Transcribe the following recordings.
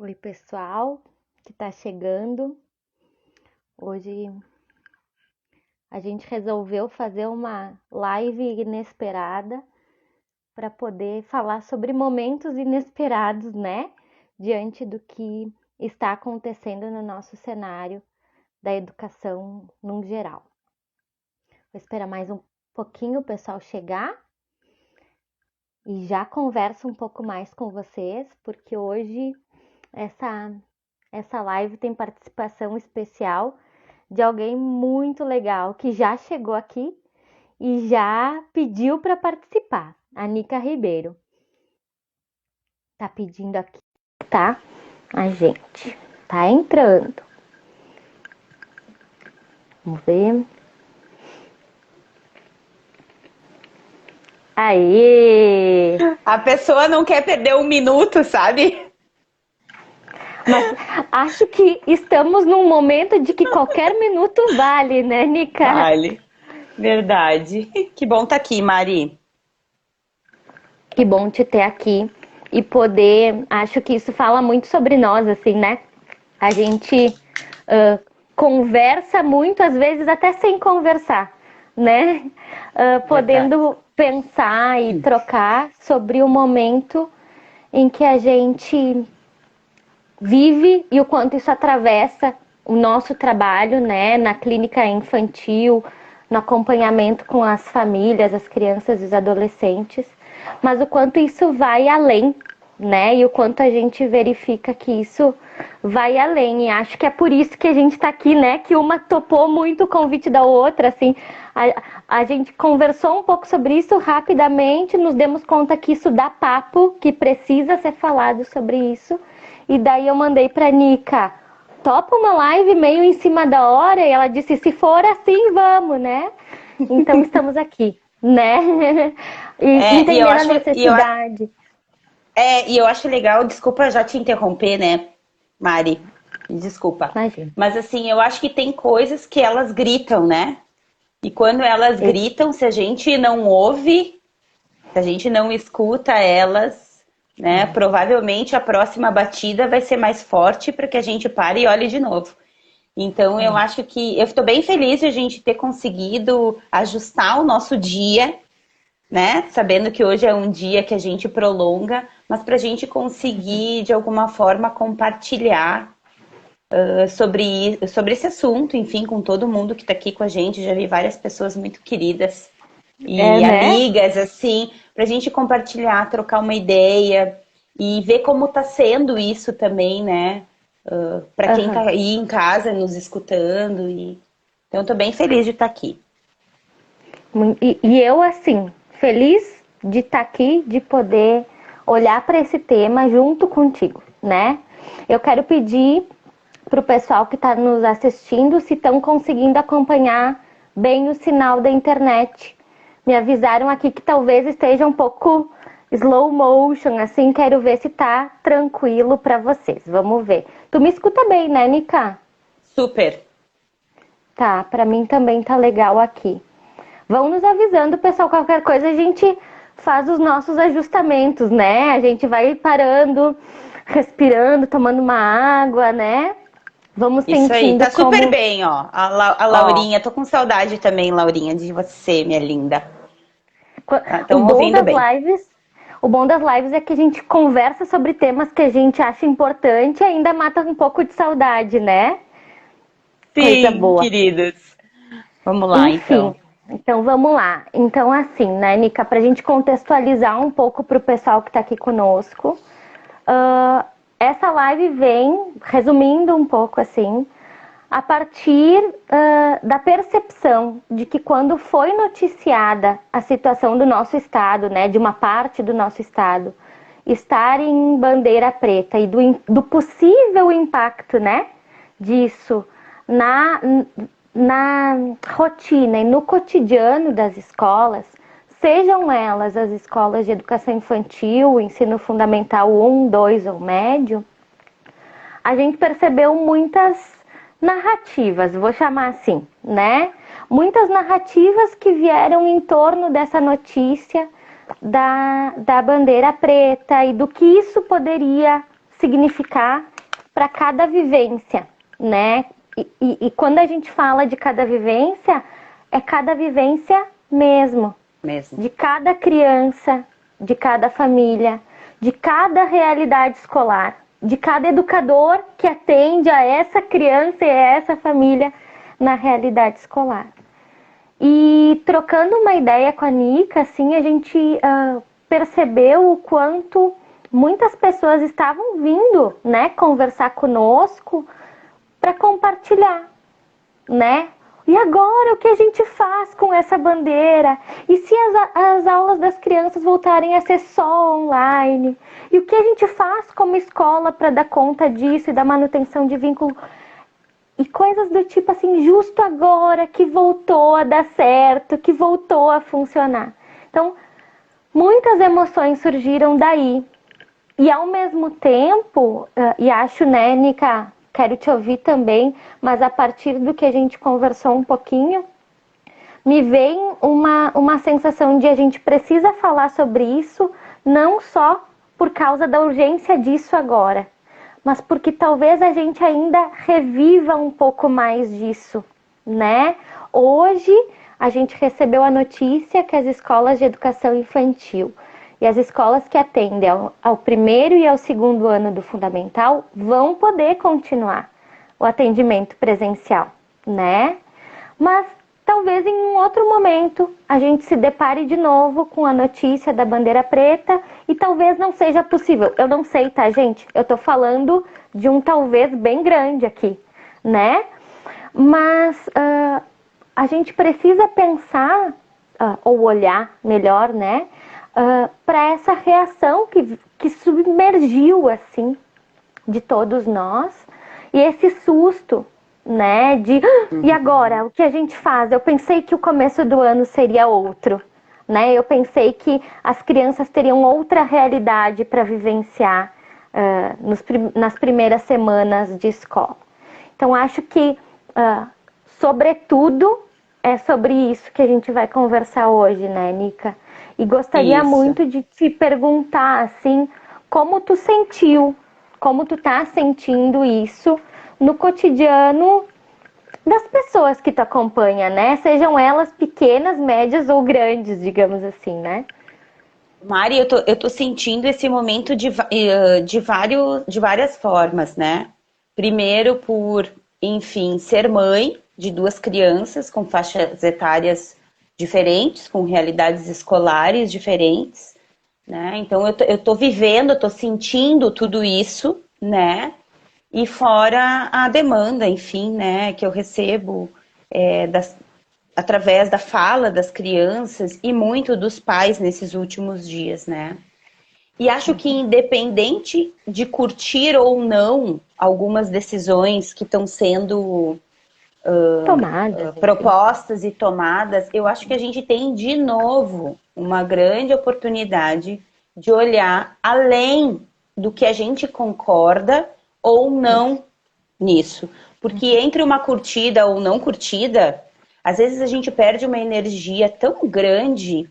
Oi, pessoal que está chegando. Hoje a gente resolveu fazer uma live inesperada para poder falar sobre momentos inesperados, né? Diante do que está acontecendo no nosso cenário da educação no geral. Vou esperar mais um pouquinho o pessoal chegar e já converso um pouco mais com vocês, porque hoje essa live tem participação especial de alguém muito legal que já chegou aqui e já pediu para participar. A Nica Ribeiro tá pedindo aqui, tá? A gente tá entrando. Vamos ver. Aê! A pessoa não quer perder um minuto, sabe? Mas acho que estamos num momento de que qualquer minuto vale, né, Nica? Vale. Verdade. Que bom tá aqui, Mari. Que bom te ter aqui e poder. Acho que isso fala muito sobre nós, assim, né? A gente conversa muito, às vezes até sem conversar, né? Verdade. Podendo pensar e trocar sobre o momento em que a gente vive e o quanto isso atravessa o nosso trabalho, né? Na clínica infantil, no acompanhamento com as famílias, as crianças e os adolescentes, mas o quanto isso vai além, né? E o quanto a gente verifica que isso vai além. E acho que é por isso que a gente está aqui, né? Que uma topou muito o convite da outra, assim. A gente conversou um pouco sobre isso rapidamente, nos demos conta que isso dá papo, que precisa ser falado sobre isso. E daí eu mandei pra Nica, topa uma live meio em cima da hora, e ela disse, se for assim, vamos, né? Então estamos aqui, né? E É, e eu entendendo a acho, necessidade. e eu acho legal, desculpa já te interromper, né, Mari? Desculpa. Imagina. Mas assim, eu acho que tem coisas que elas gritam, né? E quando elas gritam, se a gente não ouve, se a gente não escuta elas, né, provavelmente a próxima batida vai ser mais forte para que a gente pare e olhe de novo. Então, eu acho que eu estou bem feliz de a gente ter conseguido ajustar o nosso dia, né? Sabendo que hoje é um dia que a gente prolonga, mas para a gente conseguir, de alguma forma, compartilhar sobre esse assunto, enfim, com todo mundo que está aqui com a gente. Já vi várias pessoas muito queridas É, e né? amigas, assim, para a gente compartilhar, trocar uma ideia e ver como está sendo isso também, né? Para quem está Uhum. aí em casa nos escutando. Então, estou bem feliz de estar aqui. E eu, assim, feliz de estar aqui, de poder olhar para esse tema junto contigo, né? Eu quero pedir para o pessoal que está nos assistindo se estão conseguindo acompanhar bem o sinal da internet. Me avisaram aqui que talvez esteja um pouco slow motion, assim, quero ver se tá tranquilo para vocês. Vamos ver. Tu me escuta bem, né, Nica? Super. Tá, para mim também tá legal aqui. Vão nos avisando, pessoal, qualquer coisa a gente faz os nossos ajustamentos, né? A gente vai parando, respirando, tomando uma água, né? Vamos Isso aí, sentindo tá super como, bem, ó. A ó, Laurinha, tô com saudade também, Laurinha, de você, minha linda. o Estão bom ouvindo das bem. lives, o bom das lives é que a gente conversa sobre temas que a gente acha importante e ainda mata um pouco de saudade, né? Coisa Sim, boa. queridos. Vamos lá, Enfim, então. então vamos lá. Então, assim, né, Nica, para a gente contextualizar um pouco para o pessoal que está aqui conosco, essa live vem, resumindo um pouco assim, a partir da percepção de que quando foi noticiada a situação do nosso estado, né, de uma parte do nosso estado, estar em bandeira preta e do possível impacto, né, disso na, na rotina e no cotidiano das escolas, sejam elas as escolas de educação infantil, ensino fundamental 1, 2 ou médio, a gente percebeu muitas narrativas, vou chamar assim, né? Muitas narrativas que vieram em torno dessa notícia da bandeira preta e do que isso poderia significar para cada vivência, né? E quando a gente fala de cada vivência, é cada vivência mesmo. De cada criança, de cada família, de cada realidade escolar, de cada educador que atende a essa criança e a essa família na realidade escolar. E trocando uma ideia com a Nica, assim, a gente percebeu o quanto muitas pessoas estavam vindo, né, conversar conosco para compartilhar, né? E agora, o que a gente faz com essa bandeira? E se as aulas das crianças voltarem a ser só online? E o que a gente faz como escola para dar conta disso e da manutenção de vínculo? E coisas do tipo assim, justo agora que voltou a dar certo, que voltou a funcionar. Então, muitas emoções surgiram daí. E ao mesmo tempo, e acho, né, Nica, quero te ouvir também, mas a partir do que a gente conversou um pouquinho, me vem uma sensação de a gente precisa falar sobre isso, não só por causa da urgência disso agora, mas porque talvez a gente ainda reviva um pouco mais disso, né? Hoje, a gente recebeu a notícia que as escolas de educação infantil e as escolas que atendem ao primeiro e ao segundo ano do fundamental vão poder continuar o atendimento presencial, né? Mas talvez em um outro momento a gente se depare de novo com a notícia da bandeira preta e talvez não seja possível. Eu não sei, tá, gente? Eu tô falando de um talvez bem grande aqui, né? Mas a gente precisa pensar, ou olhar melhor, né? Para essa reação que submergiu, assim, de todos nós. E esse susto, né, e agora, o que a gente faz? Eu pensei que o começo do ano seria outro, né? Eu pensei que as crianças teriam outra realidade para vivenciar nas primeiras semanas de escola. Então, acho que, sobretudo, é sobre isso que a gente vai conversar hoje, né, Nica? E gostaria muito de te perguntar, assim, como tu sentiu, como tu tá sentindo isso no cotidiano das pessoas que tu acompanha, né? Sejam elas pequenas, médias ou grandes, digamos assim, né? Mari, eu tô sentindo esse momento de várias formas, né? Primeiro por, enfim, ser mãe de duas crianças com faixas etárias diferentes, com realidades escolares diferentes, né? Então eu tô vivendo, eu tô sentindo tudo isso, né? E fora a demanda, enfim, né, que eu recebo através da fala das crianças e muito dos pais nesses últimos dias, né? E acho que independente de curtir ou não algumas decisões que estão sendo propostas e tomadas, eu acho que a gente tem de novo uma grande oportunidade de olhar além do que a gente concorda ou não nisso. Porque entre uma curtida ou não curtida, às vezes a gente perde uma energia tão grande,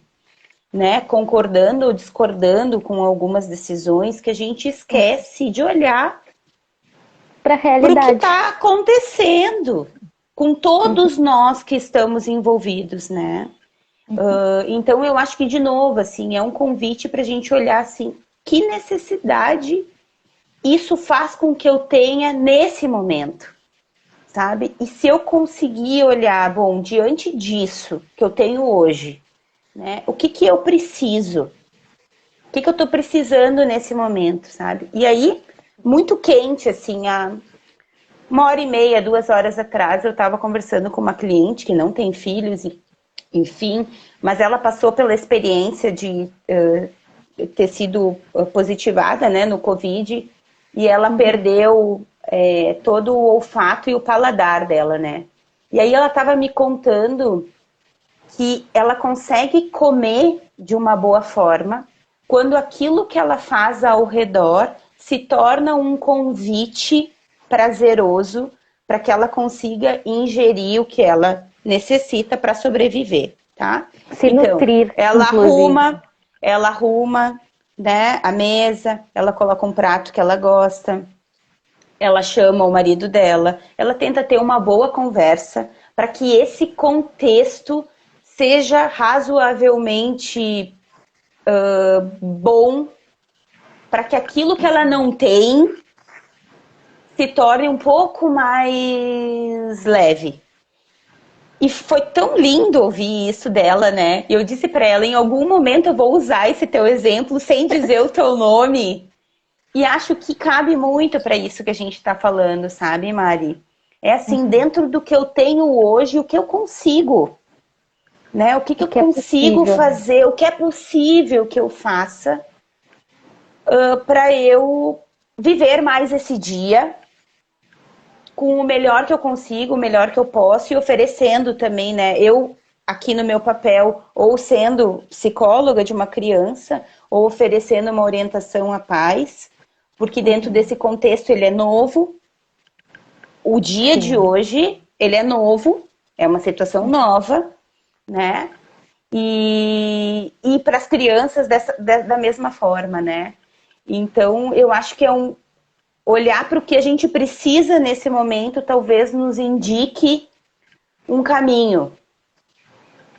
né, concordando ou discordando com algumas decisões, que a gente esquece de olhar para a realidade, para o que está acontecendo com todos nós que estamos envolvidos, né? Então eu acho que, de novo, assim, é um convite para a gente olhar assim, que necessidade isso faz com que eu tenha nesse momento, sabe? E se eu conseguir olhar, bom, diante disso que eu tenho hoje, né? O que eu preciso? O que eu tô precisando nesse momento, sabe? E aí, muito quente, assim, há 1h30, 2 horas atrás, eu estava conversando com uma cliente que não tem filhos, enfim, mas ela passou pela experiência de ter sido positivada, né, no Covid, e ela perdeu todo o olfato e o paladar dela, né? E aí ela estava me contando que ela consegue comer de uma boa forma quando aquilo que ela faz ao redor se torna um convite prazeroso para que ela consiga ingerir o que ela necessita para sobreviver, tá? Se nutrir, ela arruma, né, a mesa, ela coloca um prato que ela gosta, ela chama o marido dela, ela tenta ter uma boa conversa para que esse contexto seja razoavelmente bom, para que aquilo que ela não tem se torne um pouco mais leve. E foi tão lindo ouvir isso dela, né? E eu disse para ela, em algum momento eu vou usar esse teu exemplo sem dizer o teu nome. E acho que cabe muito para isso que a gente está falando, sabe, Mari? É assim, dentro do que eu tenho hoje, o que eu consigo, né? O que eu consigo fazer, o que é possível que eu faça para eu viver mais esse dia com o melhor que eu consigo, o melhor que eu posso e oferecendo também, né? Eu, aqui no meu papel, ou sendo psicóloga de uma criança, ou oferecendo uma orientação à pais, porque dentro desse contexto ele é novo. O dia de hoje, ele é novo, é uma situação nova, né? E para as crianças da mesma forma, né? Então, eu acho que é olhar para o que a gente precisa nesse momento, talvez nos indique um caminho.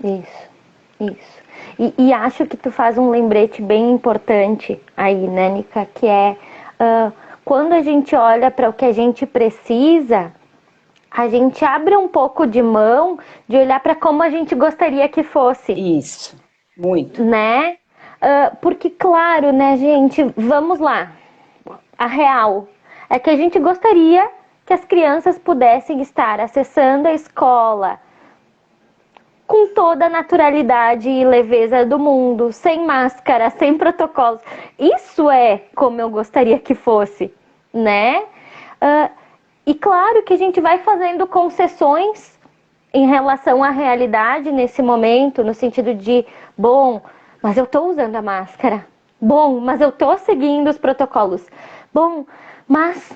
Isso. E acho que tu faz um lembrete bem importante aí, né, Nica? Que é quando a gente olha para o que a gente precisa, a gente abre um pouco de mão de olhar para como a gente gostaria que fosse. Isso, muito. Né? Porque, claro, né, gente, vamos lá. A real é que a gente gostaria que as crianças pudessem estar acessando a escola com toda a naturalidade e leveza do mundo, sem máscara, sem protocolos. Isso é como eu gostaria que fosse, né? E claro que a gente vai fazendo concessões em relação à realidade nesse momento, no sentido de, bom, mas eu estou usando a máscara. Bom, mas eu estou seguindo os protocolos. Bom, mas...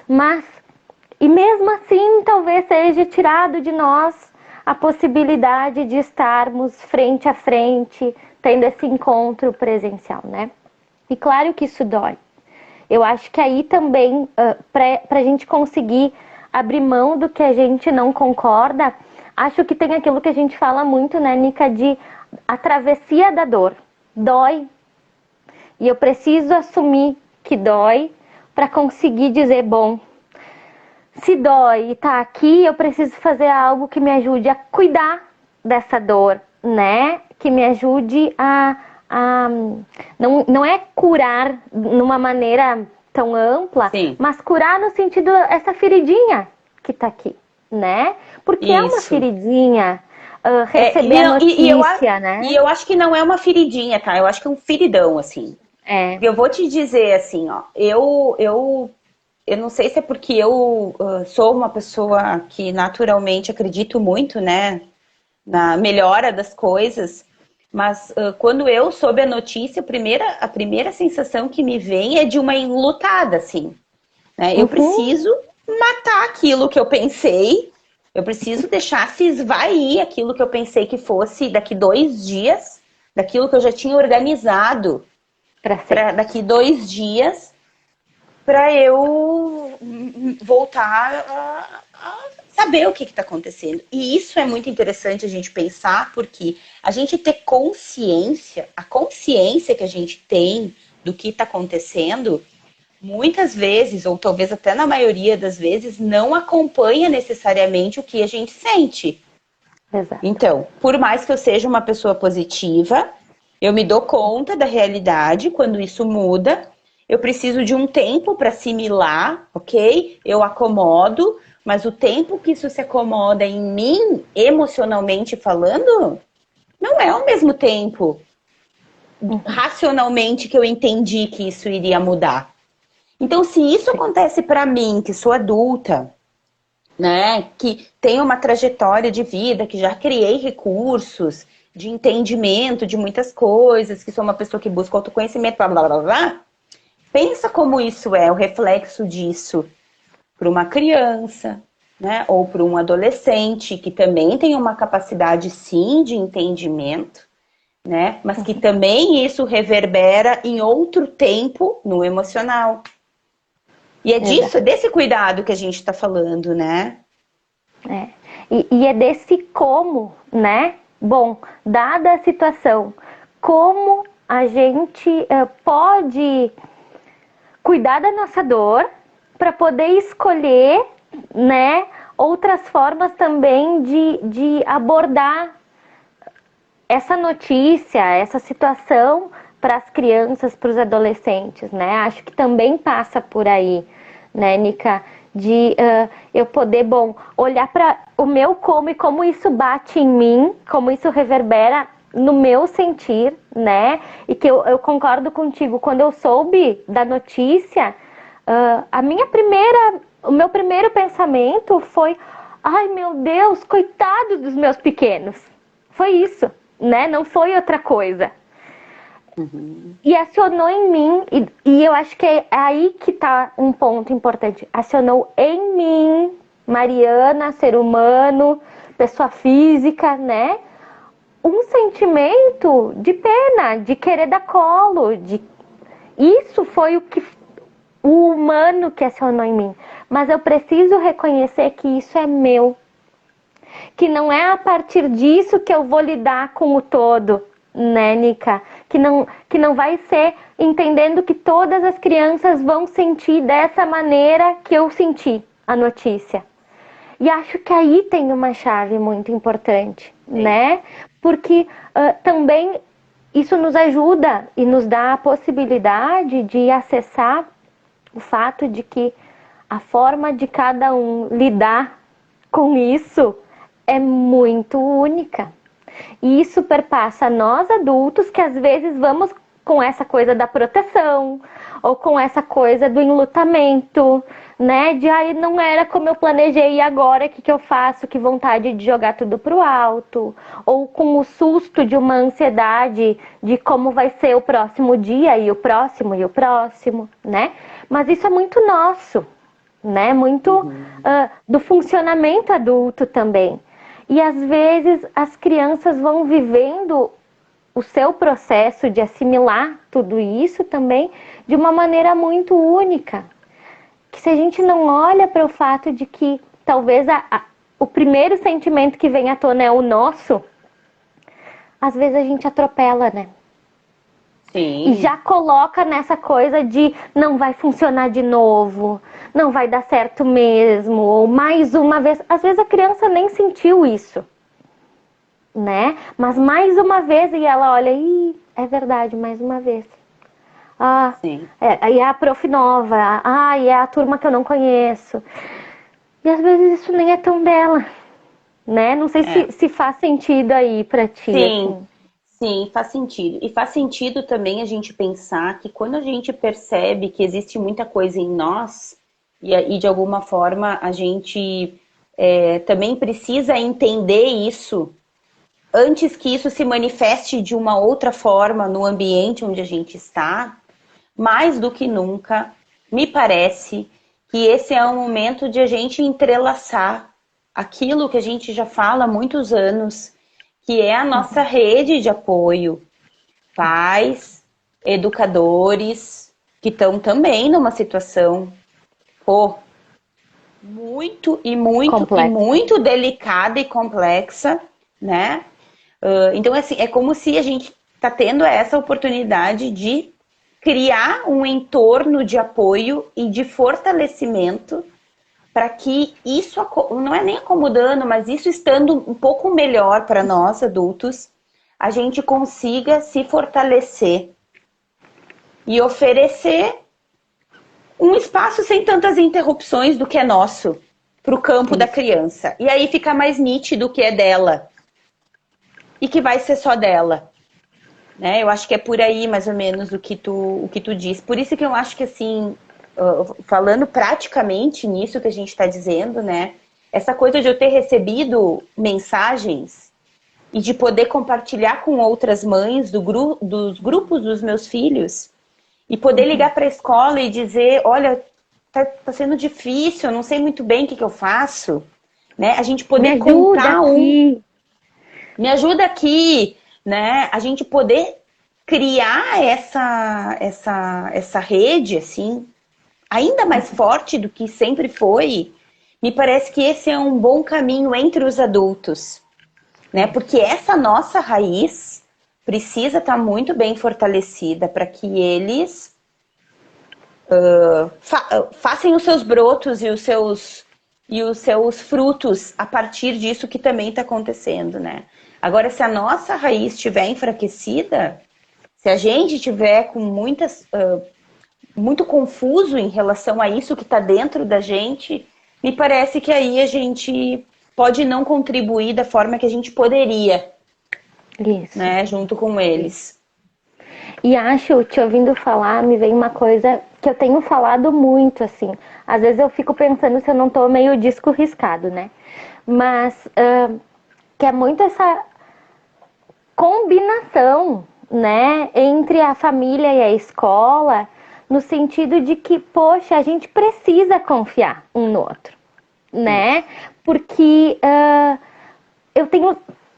E mesmo assim, talvez seja tirado de nós a possibilidade de estarmos frente a frente, tendo esse encontro presencial, né? E claro que isso dói. Eu acho que aí também, para a gente conseguir abrir mão do que a gente não concorda, acho que tem aquilo que a gente fala muito, né, Nica, de a travessia da dor. Dói. E eu preciso assumir que dói para conseguir dizer, bom, se dói e tá aqui, eu preciso fazer algo que me ajude a cuidar dessa dor, né? Que me ajude não é curar numa maneira tão ampla, Sim. mas curar no sentido essa feridinha que tá aqui, né? Porque é uma feridinha receber a notícia, né? E eu acho que não é uma feridinha, tá? Eu acho que é um feridão, assim. Eu vou te dizer assim, ó, eu não sei se é porque eu sou uma pessoa que naturalmente acredito muito, né, na melhora das coisas, mas quando eu soube a notícia, a primeira sensação que me vem é de uma enlutada, assim, né? Eu preciso matar aquilo que eu pensei, eu preciso deixar se esvair aquilo que eu pensei que fosse daqui 2 dias, daquilo que eu já tinha organizado para daqui 2 dias, para eu voltar a saber o que está acontecendo. E isso é muito interessante a gente pensar, porque a gente ter consciência, a consciência que a gente tem do que está acontecendo, muitas vezes, ou talvez até na maioria das vezes, não acompanha necessariamente o que a gente sente. Exato. Então, por mais que eu seja uma pessoa positiva, eu me dou conta da realidade quando isso muda. Eu preciso de um tempo para assimilar, ok? Eu acomodo, mas o tempo que isso se acomoda em mim, emocionalmente falando, não é ao mesmo tempo racionalmente que eu entendi que isso iria mudar. Então, se isso acontece para mim, que sou adulta, né, que tenho uma trajetória de vida, que já criei recursos de entendimento de muitas coisas, que sou uma pessoa que busca autoconhecimento, blá, blá, blá, blá, pensa como isso é o reflexo disso para uma criança, né, ou para um adolescente que também tem uma capacidade, sim, de entendimento, né? Mas que também isso reverbera em outro tempo no emocional. E é disso, é desse cuidado que a gente está falando, né? E é desse como, né? Bom, dada a situação, como a gente pode cuidar da nossa dor para poder escolher, né, outras formas também de abordar essa notícia, essa situação para as crianças, para os adolescentes, né? Acho que também passa por aí, né, Nica? De eu poder, olhar para o meu como e como isso bate em mim, como isso reverbera no meu sentir, né? E que eu concordo contigo, quando eu soube da notícia, o meu primeiro pensamento foi: ai meu Deus, coitado dos meus pequenos. Foi isso, né? Não foi outra coisa. E acionou em mim, e eu acho que é aí que tá um ponto importante. Acionou em mim, Mariana, ser humano, pessoa física, né? Um sentimento de pena, de querer dar colo. Isso foi o humano que acionou em mim. Mas eu preciso reconhecer que isso é meu. Que não é a partir disso que eu vou lidar com o todo, né, Nica? Que não vai ser entendendo que todas as crianças vão sentir dessa maneira que eu senti a notícia. E acho que aí tem uma chave muito importante, né? Porque também isso nos ajuda e nos dá a possibilidade de acessar o fato de que a forma de cada um lidar com isso é muito única. E isso perpassa nós adultos, que às vezes vamos com essa coisa da proteção, ou com essa coisa do enlutamento, né? De aí não era como eu planejei e agora o que eu faço? Que vontade de jogar tudo pro alto. Ou com o susto de uma ansiedade de como vai ser o próximo dia e o próximo, né? Mas isso é muito nosso, né? Muito do funcionamento adulto também. E às vezes as crianças vão vivendo o seu processo de assimilar tudo isso também de uma maneira muito única. Que se a gente não olha para o fato de que talvez o primeiro sentimento que vem à tona é o nosso, às vezes a gente atropela, né? Sim. E já coloca nessa coisa de não vai funcionar de novo, não vai dar certo mesmo, ou mais uma vez. Às vezes a criança nem sentiu isso, né? Mas mais uma vez, e ela olha, é verdade, mais uma vez. Sim. E é a prof nova, e é a turma que eu não conheço. E às vezes isso nem é tão dela, né? Não sei se faz sentido aí pra ti. Sim. Assim. Sim, faz sentido. E faz sentido também a gente pensar que quando a gente percebe que existe muita coisa em nós, e de alguma forma a gente também precisa entender isso antes que isso se manifeste de uma outra forma no ambiente onde a gente está, mais do que nunca, me parece que esse é um momento de a gente entrelaçar aquilo que a gente já fala há muitos anos, que é a nossa rede de apoio, pais, educadores, que estão também numa situação muito delicada e complexa, né? Então, assim, é como se a gente está tendo essa oportunidade de criar um entorno de apoio e de fortalecimento para que isso, não é nem acomodando, mas isso estando um pouco melhor para nós adultos, a gente consiga se fortalecer e oferecer um espaço sem tantas interrupções do que é nosso para o campo da criança. E aí fica mais nítido o que é dela e que vai ser só dela. Né? Eu acho que é por aí mais ou menos o que tu diz. Por isso que eu acho que assim, falando praticamente nisso que a gente está dizendo, né? Essa coisa de eu ter recebido mensagens e de poder compartilhar com outras mães dos grupos dos meus filhos e poder ligar para a escola e dizer, olha, tá sendo difícil, eu não sei muito bem o que eu faço, né? A gente poder contar me ajuda aqui, né? A gente poder criar essa rede, assim, ainda mais forte do que sempre foi, me parece que esse é um bom caminho entre os adultos, né? Porque essa nossa raiz precisa estar muito bem fortalecida para que eles façam os seus brotos e os seus frutos a partir disso que também está acontecendo, né? Agora, se a nossa raiz estiver enfraquecida, se a gente estiver com muito confuso em relação a isso que está dentro da gente, me parece que aí a gente pode não contribuir da forma que a gente poderia, Isso. né, junto com eles. E acho, te ouvindo falar, me vem uma coisa que eu tenho falado muito, assim. Às vezes eu fico pensando se eu não tô meio disco riscado, né? Mas que é muito essa combinação, né, entre a família e a escola, no sentido de que, poxa, a gente precisa confiar um no outro, né? Porque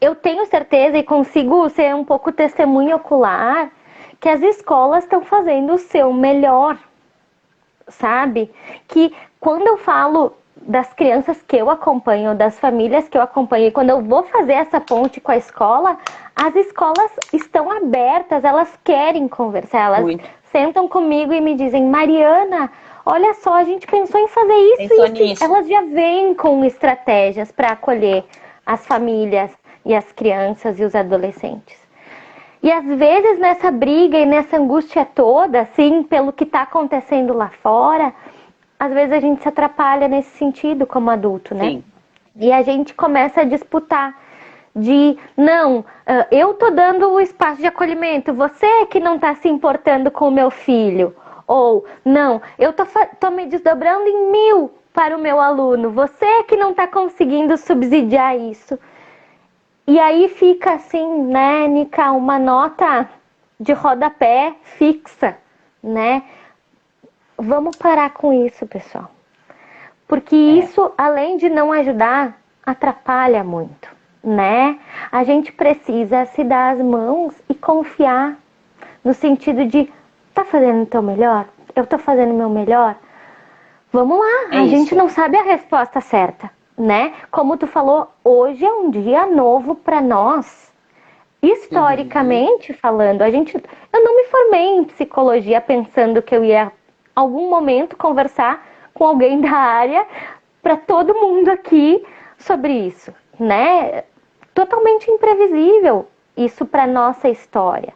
eu tenho certeza e consigo ser um pouco testemunha ocular que as escolas estão fazendo o seu melhor, sabe? Que quando eu falo das crianças que eu acompanho, das famílias que eu acompanho, e quando eu vou fazer essa ponte com a escola, as escolas estão abertas, elas querem conversar, elas sentam comigo e me dizem, Mariana, olha só, a gente pensou em fazer isso. Elas já vêm com estratégias para acolher as famílias e as crianças e os adolescentes. E às vezes nessa briga e nessa angústia toda, assim, pelo que está acontecendo lá fora, às vezes a gente se atrapalha nesse sentido como adulto, né? Sim. E a gente começa a disputar de, não, eu tô dando o espaço de acolhimento, você é que não tá se importando com o meu filho. Ou, não, eu tô me desdobrando em 1000 para o meu aluno, você é que não tá conseguindo subsidiar isso. E aí fica assim, né, Nica, uma nota de rodapé fixa, né? Vamos parar com isso, pessoal. Porque isso, além de não ajudar, atrapalha muito, né? A gente precisa se dar as mãos e confiar no sentido de, tá fazendo o teu melhor? Eu tô fazendo o meu melhor? Vamos lá, a gente não sabe a resposta certa, né? Como tu falou, hoje é um dia novo para nós. Historicamente falando, eu não me formei em psicologia pensando que eu ia, algum momento, conversar com alguém da área para todo mundo aqui sobre isso, né? Totalmente imprevisível isso para nossa história.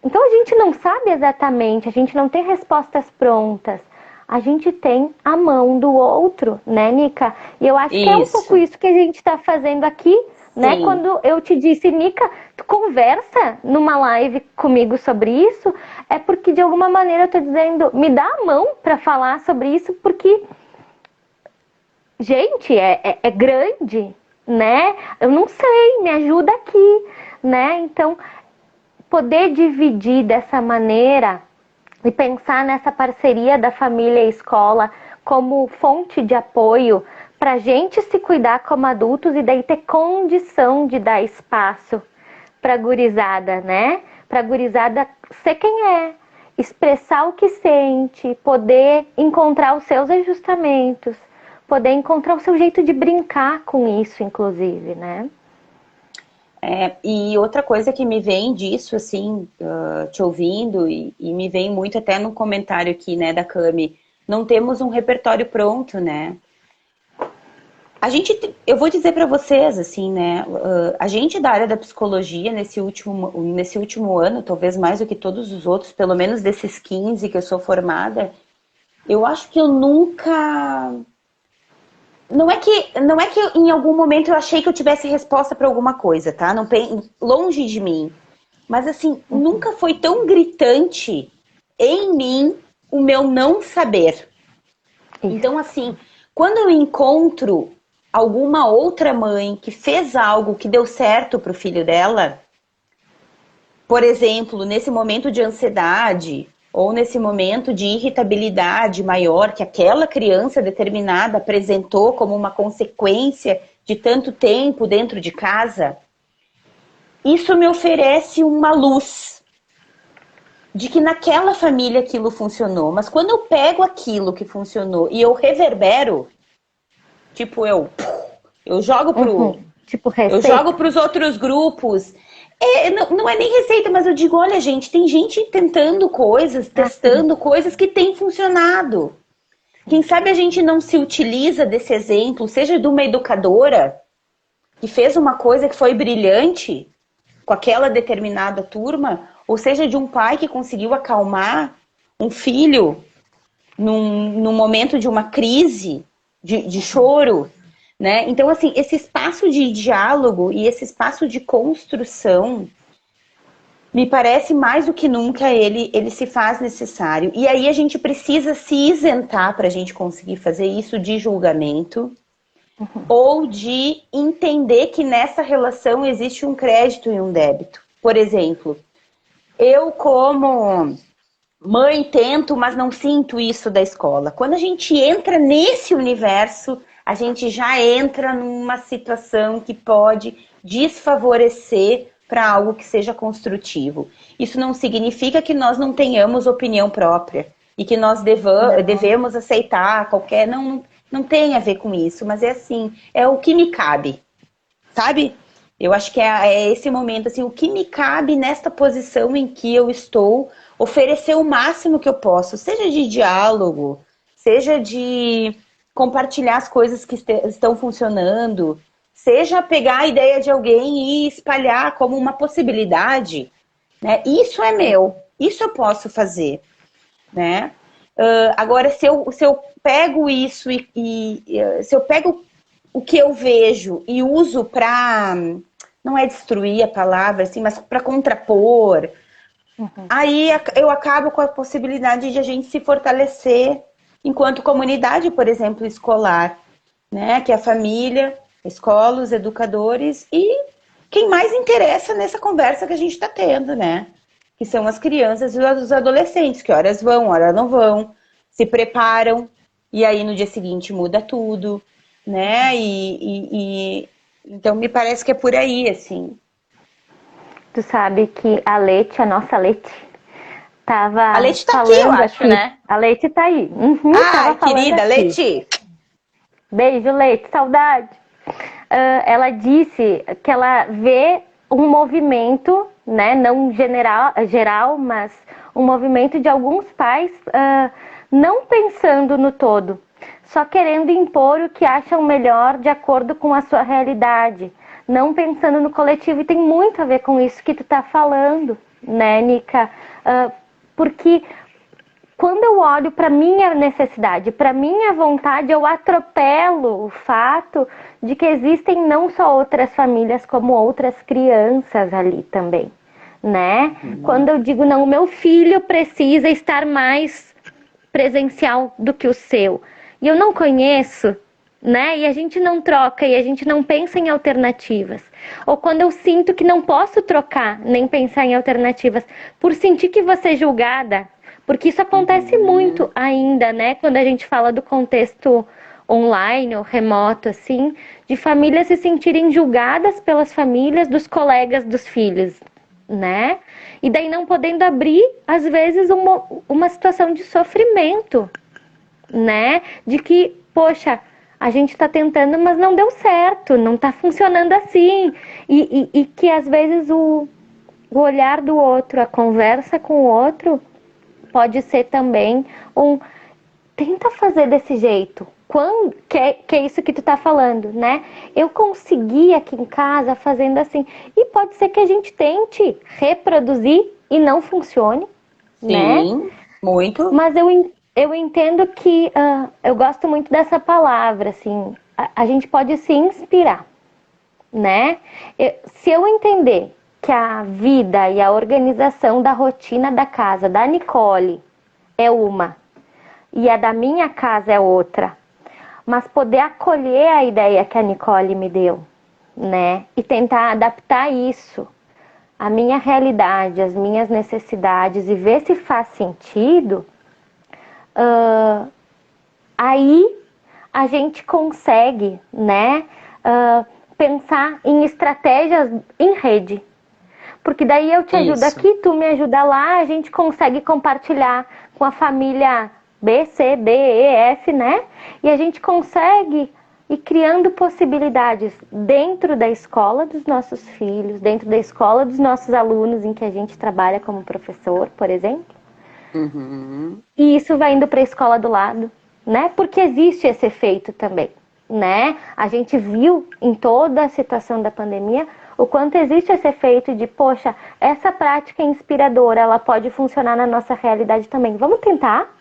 Então a gente não sabe exatamente, a gente não tem respostas prontas. A gente tem a mão do outro, né, Nica? E eu acho que é um pouco isso que a gente está fazendo aqui, né? Sim. Quando eu te disse, Nica, tu conversa numa live comigo sobre isso, é porque de alguma maneira eu tô dizendo, me dá a mão para falar sobre isso, porque, gente, é grande, né? Eu não sei, me ajuda aqui, né? Então, poder dividir dessa maneira e pensar nessa parceria da família e escola como fonte de apoio para a gente se cuidar como adultos e daí ter condição de dar espaço para a gurizada, né? Para a gurizada ser quem é, expressar o que sente, poder encontrar os seus ajustamentos, poder encontrar o seu jeito de brincar com isso, inclusive, né? E outra coisa que me vem disso, assim, te ouvindo, e me vem muito até no comentário aqui, né, da Cami, não temos um repertório pronto, né? Eu vou dizer para vocês, assim, né, a gente da área da psicologia, nesse último ano, talvez mais do que todos os outros, pelo menos desses 15 que eu sou formada, eu acho que eu nunca... Não é que em algum momento eu achei que eu tivesse resposta para alguma coisa, tá? Não, longe de mim. Mas assim, nunca foi tão gritante em mim o meu não saber. Então assim, quando eu encontro alguma outra mãe que fez algo que deu certo pro filho dela, por exemplo, nesse momento de ansiedade ou nesse momento de irritabilidade maior que aquela criança determinada apresentou como uma consequência de tanto tempo dentro de casa, isso me oferece uma luz de que naquela família aquilo funcionou. Mas quando eu pego aquilo que funcionou e eu reverbero, tipo, eu jogo Tipo eu receita. jogo para os outros grupos. Não é nem receita, mas eu digo, olha, gente, tem gente tentando coisas, testando coisas que tem funcionado. Quem sabe a gente não se utiliza desse exemplo, seja de uma educadora que fez uma coisa que foi brilhante com aquela determinada turma, ou seja de um pai que conseguiu acalmar um filho num momento de uma crise, de choro, né? Então, assim, esse espaço de diálogo e esse espaço de construção, me parece mais do que nunca ele se faz necessário. E aí a gente precisa se isentar para a gente conseguir fazer isso de julgamento ou de entender que nessa relação existe um crédito e um débito. Por exemplo, eu como mãe tento, mas não sinto isso da escola. Quando a gente entra nesse universo, a gente já entra numa situação que pode desfavorecer para algo que seja construtivo. Isso não significa que nós não tenhamos opinião própria e que nós devemos aceitar qualquer... Não tem a ver com isso, mas é assim, é o que me cabe, sabe? Eu acho que é esse momento, assim, o que me cabe nesta posição em que eu estou, oferecer o máximo que eu posso, seja de diálogo, seja de compartilhar as coisas que estão funcionando, seja pegar a ideia de alguém e espalhar como uma possibilidade, né? Isso é meu, isso eu posso fazer, né? Agora, se eu pego isso se eu pego o que eu vejo e uso para, não é destruir a palavra, assim, mas para contrapor, aí eu acabo com a possibilidade de a gente se fortalecer enquanto comunidade, por exemplo, escolar, né? Que é a família, a escola, os educadores e quem mais interessa nessa conversa que a gente está tendo, né? Que são as crianças e os adolescentes, que horas vão, horas não vão, se preparam, e aí no dia seguinte muda tudo, né? Então me parece que é por aí, assim. Tu sabe que a Leti, a nossa Leti, A tava Leti tá aqui, eu falando acho, aqui. né? A Leti tá aí. Tava Ai, falando querida, aqui. Leti! Beijo, Leti, saudade. Ela disse que ela vê um movimento, né, não geral, mas um movimento de alguns pais não pensando no todo, só querendo impor o que acham melhor de acordo com a sua realidade, não pensando no coletivo. E tem muito a ver com isso que tu tá falando, né, Nica? Porque quando eu olho para minha necessidade, para minha vontade, eu atropelo o fato de que existem não só outras famílias, como outras crianças ali também, né? Quando eu digo, não, o meu filho precisa estar mais presencial do que o seu, e eu não conheço, né? E a gente não troca, e a gente não pensa em alternativas. Ou quando eu sinto que não posso trocar, nem pensar em alternativas, por sentir que vou ser julgada, porque isso acontece muito ainda, né? Quando a gente fala do contexto online ou remoto, assim, de famílias se sentirem julgadas pelas famílias dos colegas dos filhos, né? E daí não podendo abrir, às vezes, uma situação de sofrimento, né? De que, poxa, a gente tá tentando, mas não deu certo, não tá funcionando assim. E que, às vezes, o olhar do outro, a conversa com o outro pode ser também tenta fazer desse jeito. Que é isso que tu tá falando, né? Eu consegui aqui em casa fazendo assim. E pode ser que a gente tente reproduzir e não funcione, né? Sim, muito. Mas eu entendo que eu gosto muito dessa palavra, assim. A gente pode se inspirar, né? Se eu entender que a vida e a organização da rotina da casa da Nicole é uma e a da minha casa é outra, mas poder acolher a ideia que a Nicole me deu, né? E tentar adaptar isso à minha realidade, às minhas necessidades e ver se faz sentido, aí a gente consegue, né, pensar em estratégias em rede, Porque daí eu te ajudo Isso. aqui, tu me ajuda lá, a gente consegue compartilhar com a família B, C, D, E, F, né? E a gente consegue ir criando possibilidades dentro da escola dos nossos filhos, dentro da escola dos nossos alunos em que a gente trabalha como professor, por exemplo. Uhum. E isso vai indo para a escola do lado, né? Porque existe esse efeito também, né? A gente viu em toda a situação da pandemia o quanto existe esse efeito de, poxa, essa prática inspiradora, ela pode funcionar na nossa realidade também. Vamos tentar,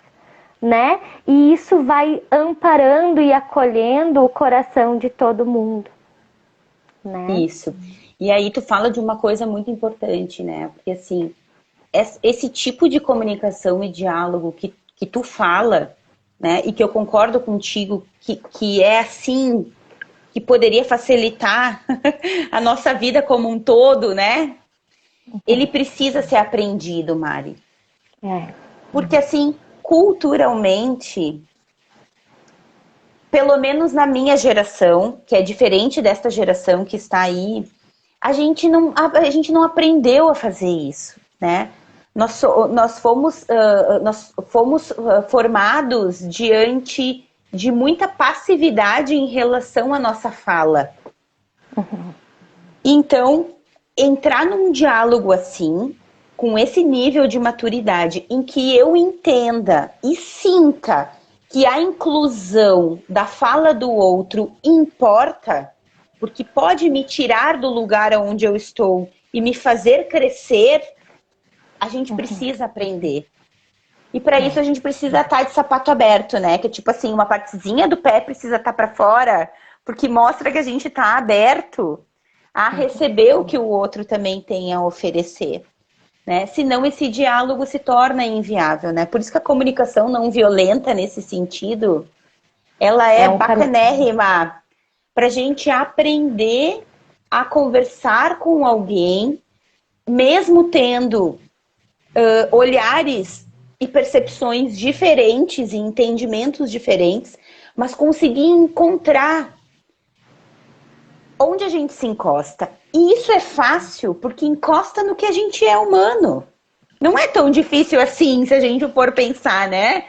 né? E isso vai amparando e acolhendo o coração de todo mundo, né? Isso. E aí tu fala de uma coisa muito importante, né? Porque assim, esse tipo de comunicação e diálogo que tu fala, né? E que eu concordo contigo que é assim, que poderia facilitar a nossa vida como um todo, né? Ele precisa ser aprendido, Mari. É. Porque assim, culturalmente, pelo menos na minha geração, que é diferente desta geração que está aí, a gente não aprendeu a fazer isso, né? Nós fomos formados diante de muita passividade em relação à nossa fala. Então, entrar num diálogo assim, com esse nível de maturidade, em que eu entenda e sinta que a inclusão da fala do outro importa, porque pode me tirar do lugar onde eu estou e me fazer crescer, a gente precisa aprender. E para isso a gente precisa estar de sapato aberto, né? Que é tipo assim, uma partezinha do pé precisa estar para fora, porque mostra que a gente está aberto a receber o que o outro também tem a oferecer, né? Senão esse diálogo se torna inviável, né? Por isso que a comunicação não violenta nesse sentido, ela é bacanérrima para a gente aprender a conversar com alguém, mesmo tendo olhares e percepções diferentes e entendimentos diferentes, mas conseguir encontrar onde a gente se encosta. E isso é fácil porque encosta no que a gente é humano. Não é tão difícil assim se a gente for pensar, né?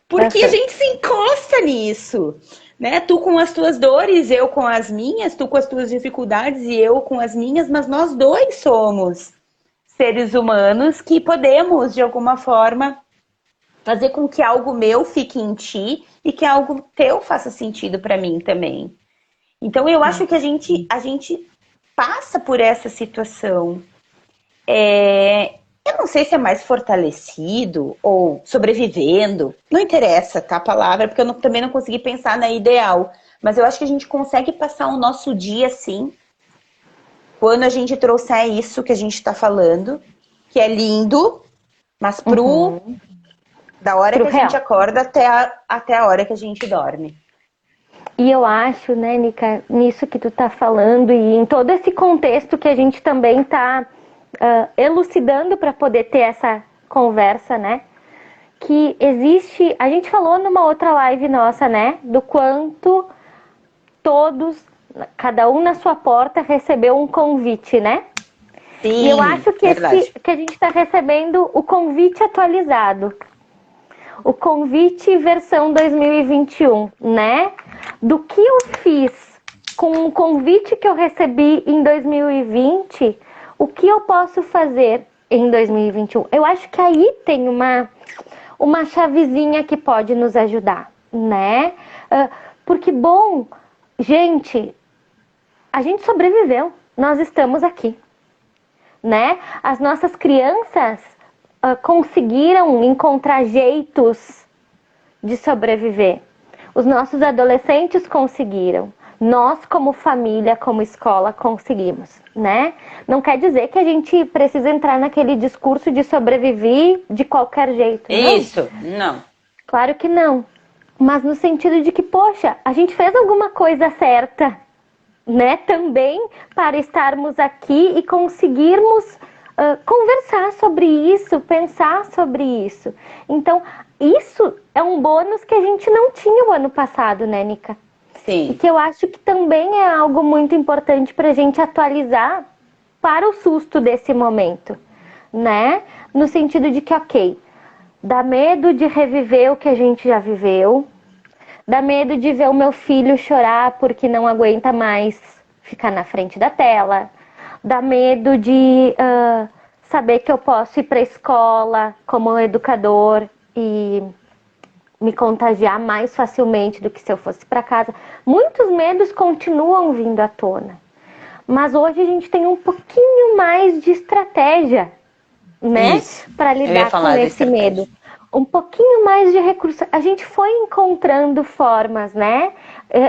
Porque a gente se encosta nisso, né? Tu com as tuas dores, eu com as minhas, tu com as tuas dificuldades e eu com as minhas, mas nós dois somos seres humanos que podemos, de alguma forma, fazer com que algo meu fique em ti e que algo teu faça sentido para mim também. Então, eu acho que a gente passa por essa situação. Eu não sei se é mais fortalecido ou sobrevivendo. Não interessa, tá, a palavra, porque eu também não consegui pensar na ideal. Mas eu acho que a gente consegue passar o nosso dia, sim, quando a gente trouxer isso que a gente está falando, que é lindo, mas da hora Pro que a gente real. acorda até a hora que a gente dorme. E eu acho, né, Nica, nisso que tu tá falando e em todo esse contexto que a gente também tá elucidando para poder ter essa conversa, né, que existe, a gente falou numa outra live nossa, né, do quanto todos, cada um na sua porta recebeu um convite, né? Sim, E eu acho que, verdade. que a gente está recebendo o convite atualizado. O convite versão 2021, né? Do que eu fiz com o convite que eu recebi em 2020, o que eu posso fazer em 2021? Eu acho que aí tem uma chavezinha que pode nos ajudar, né? Porque, bom, gente, a gente sobreviveu, nós estamos aqui, né? As nossas crianças conseguiram encontrar jeitos de sobreviver. Os nossos adolescentes conseguiram. Nós, como família, como escola, conseguimos, né? Não quer dizer que a gente precisa entrar naquele discurso de sobreviver de qualquer jeito. Isso, não. Claro que não. Mas no sentido de que, poxa, a gente fez alguma coisa certa, né? Também para estarmos aqui e conseguirmos conversar sobre isso, pensar sobre isso. Então, isso é um bônus que a gente não tinha o ano passado, né, Nica? E Sim. que eu acho que também é algo muito importante para a gente atualizar para o susto desse momento, né? No sentido de que, ok, dá medo de reviver o que a gente já viveu, dá medo de ver o meu filho chorar porque não aguenta mais ficar na frente da tela, dá medo de saber que eu posso ir para a escola como educador e me contagiar mais facilmente do que se eu fosse para casa. Muitos medos continuam vindo à tona. Mas hoje a gente tem um pouquinho mais de estratégia, né? Para lidar com esse medo. Um pouquinho mais de recurso. A gente foi encontrando formas, né?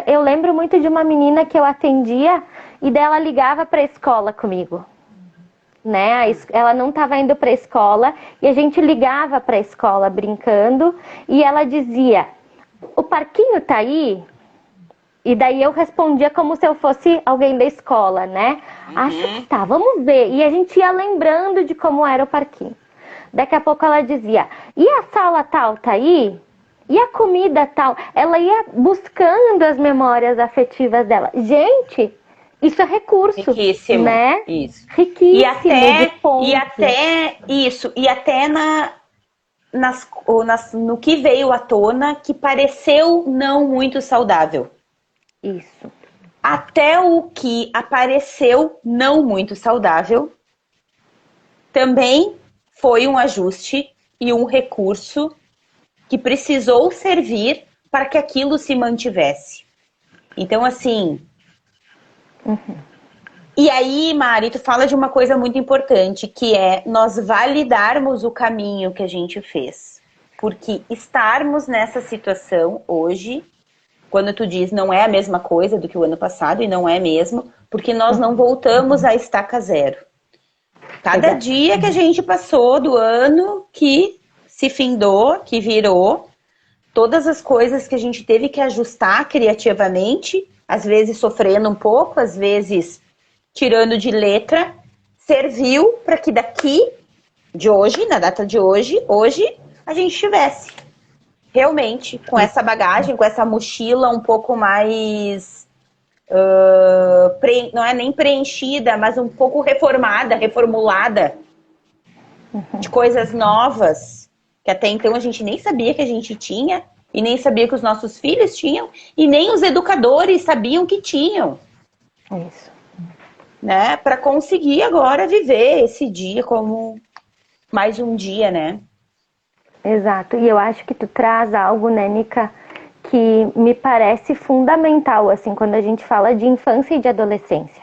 Eu lembro muito de uma menina que eu atendia e dela ligava para a escola comigo. Né? Ela não estava indo para a escola e a gente ligava para a escola brincando e ela dizia: o parquinho tá aí? E daí eu respondia como se eu fosse alguém da escola, né? Acho que tá, vamos ver. E a gente ia lembrando de como era o parquinho. Daqui a pouco ela dizia: e a sala tal tá aí? E a comida tal? Ela ia buscando as memórias afetivas dela. Gente, isso é recurso, riquíssimo, né? Isso. Riquíssimo e até no que veio à tona que pareceu não muito saudável. Isso. Até o que apareceu não muito saudável também foi um ajuste e um recurso que precisou servir para que aquilo se mantivesse. Então, assim... E aí, Mari, tu fala de uma coisa muito importante, que é nós validarmos o caminho que a gente fez. Porque estarmos nessa situação hoje, quando tu diz não é a mesma coisa do que o ano passado, e não é mesmo, porque nós não voltamos à estaca zero. Cada dia que a gente passou do ano que se findou, que virou, todas as coisas que a gente teve que ajustar criativamente, às vezes sofrendo um pouco, às vezes tirando de letra, serviu para que daqui de hoje, na data de hoje, a gente estivesse realmente com essa bagagem, com essa mochila um pouco mais, não é nem preenchida, mas um pouco reformada, reformulada, de coisas novas, que até então a gente nem sabia que a gente tinha, e nem sabia que os nossos filhos tinham, e nem os educadores sabiam que tinham. Isso. Né, para conseguir agora viver esse dia como mais um dia, né? Exato, e eu acho que tu traz algo, né, Nica, que me parece fundamental, assim, quando a gente fala de infância e de adolescência.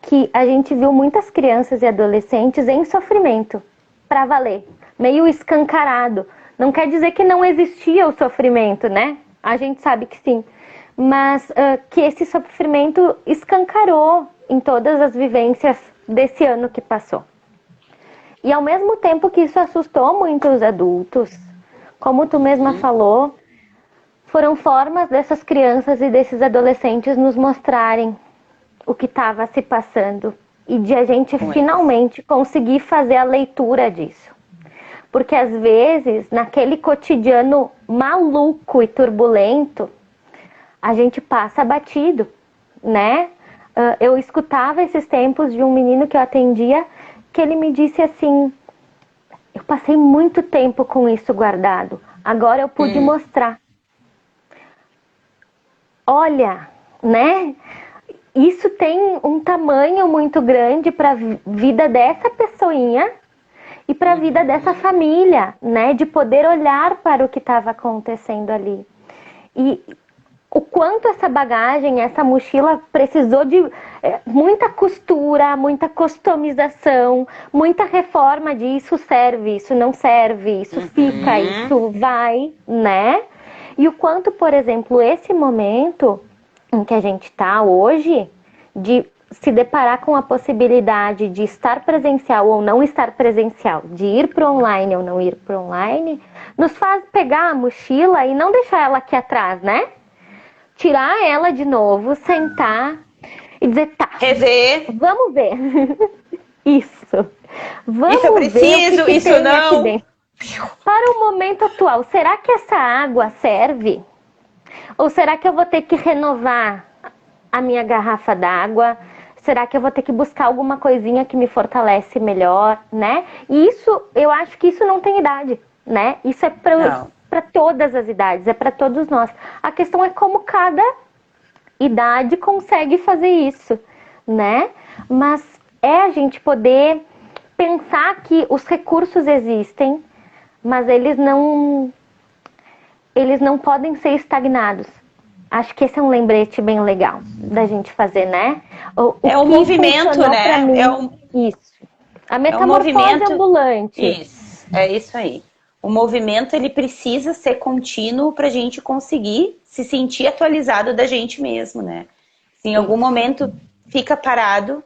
Que a gente viu muitas crianças e adolescentes em sofrimento, para valer, meio escancarado. Não quer dizer que não existia o sofrimento, né? A gente sabe que sim. Mas que esse sofrimento escancarou em todas as vivências desse ano que passou. E ao mesmo tempo que isso assustou muito os adultos, como tu mesma falou, foram formas dessas crianças e desses adolescentes nos mostrarem o que estava se passando e de a gente finalmente conseguir fazer a leitura disso. Porque às vezes, naquele cotidiano maluco e turbulento, a gente passa batido, né? Eu escutava esses tempos de um menino que eu atendia, que ele me disse assim: eu passei muito tempo com isso guardado, agora eu pude mostrar. Olha, né? Isso tem um tamanho muito grande para a vida dessa pessoinha e para a vida dessa família, né? De poder olhar para o que estava acontecendo ali. E o quanto essa bagagem, essa mochila precisou de muita costura, muita customização, muita reforma de isso serve, isso não serve, isso fica, isso vai, né? E o quanto, por exemplo, esse momento em que a gente está hoje, de se deparar com a possibilidade de estar presencial ou não estar presencial, de ir para o online ou não ir para o online, nos faz pegar a mochila e não deixar ela aqui atrás, né? Tirar ela de novo, sentar e dizer, tá, rever, vamos ver. Isso. Vamos isso eu preciso, ver o que isso tem não. aqui dentro. Para o momento atual, será que essa água serve? Ou será que eu vou ter que renovar a minha garrafa d'água? Será que eu vou ter que buscar alguma coisinha que me fortalece melhor, né? E isso, eu acho que isso não tem idade, né? Isso é para todas as idades, é para todos nós. A questão é como cada idade consegue fazer isso, né? Mas é a gente poder pensar que os recursos existem, mas eles não podem ser estagnados. Acho que esse é um lembrete bem legal da gente fazer, né? É um movimento, né? Isso. A metamorfose ambulante. Isso, é isso aí. O movimento, ele precisa ser contínuo para a gente conseguir se sentir atualizado da gente mesmo, né? Se em algum momento fica parado,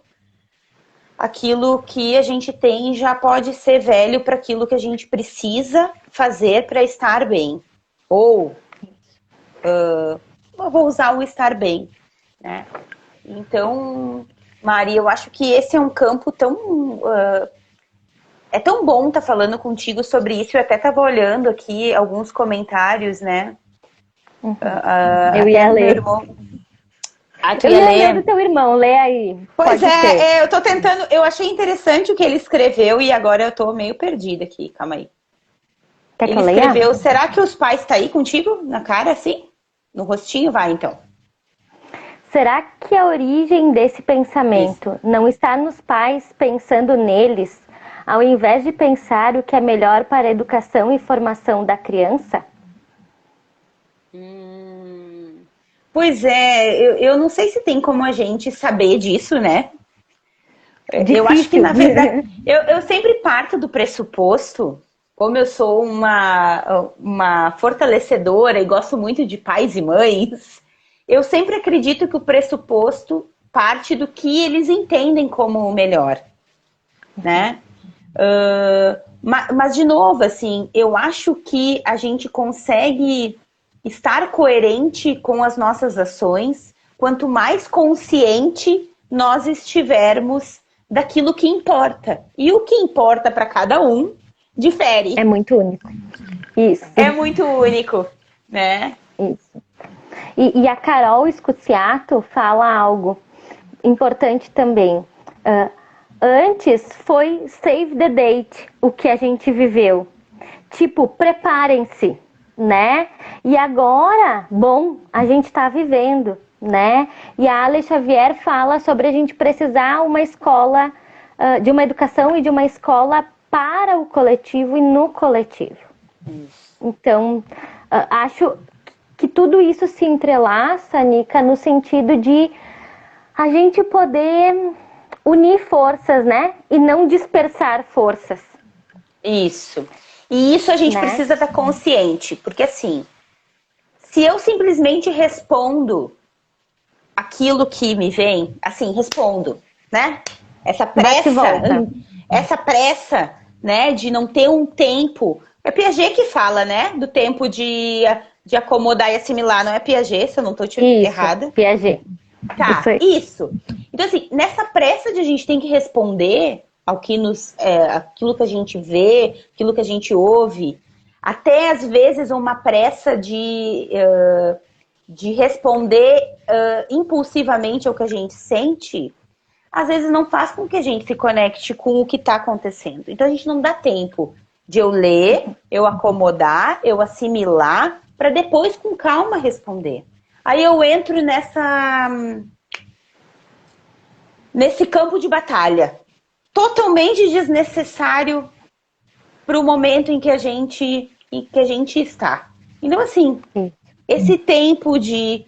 aquilo que a gente tem já pode ser velho para aquilo que a gente precisa fazer para estar bem. Ou eu vou usar o estar bem, né? Então, Mari, eu acho que esse é um campo tão... é tão bom estar falando contigo sobre isso. Eu até estava olhando aqui alguns comentários, né? Eu ia ler. Eu ia ler do teu irmão, lê aí. Pois eu tô tentando... Eu achei interessante o que ele escreveu e agora eu tô meio perdida aqui. Calma aí. Quer Ele escreveu, será que os pais tá aí contigo? Na cara, assim? No rostinho? Vai, então. Será que a origem desse pensamento não está nos pais pensando neles, ao invés de pensar o que é melhor para a educação e formação da criança? Pois é, eu não sei se tem como a gente saber disso, né? Difícil. Eu acho que, na verdade, eu sempre parto do pressuposto, como eu sou uma fortalecedora e gosto muito de pais e mães, eu sempre acredito que o pressuposto parte do que eles entendem como o melhor, né? Mas, de novo, assim, eu acho que a gente consegue estar coerente com as nossas ações quanto mais consciente nós estivermos daquilo que importa. E o que importa para cada um difere. É muito único. Isso. É muito único, né? Isso. E a Carol Scuziato fala algo importante também. Antes foi save the date, o que a gente viveu. Tipo, preparem-se, né? E agora, bom, a gente está vivendo, né? E a Ale Xavier fala sobre a gente precisar uma escola, de uma educação e de uma escola para o coletivo e no coletivo. Então, acho que tudo isso se entrelaça, Nica, no sentido de a gente poder unir forças, né? E não dispersar forças. Isso. E isso a gente precisa estar consciente, porque assim, se eu simplesmente respondo aquilo que me vem, assim, respondo, né? Essa pressa, né, de não ter um tempo. É Piaget que fala, né? Do tempo de acomodar e assimilar, não é Piaget, se eu não estou errada. Piaget. Tá, isso. Então, assim, nessa pressa de a gente tem que responder ao que aquilo que a gente vê, aquilo que a gente ouve, até às vezes uma pressa de responder impulsivamente ao que a gente sente, às vezes não faz com que a gente se conecte com o que está acontecendo. Então a gente não dá tempo de eu ler, eu acomodar, eu assimilar, para depois com calma responder. Aí eu entro nesse campo de batalha, totalmente desnecessário para o momento em que a gente está. Então, assim, esse tempo de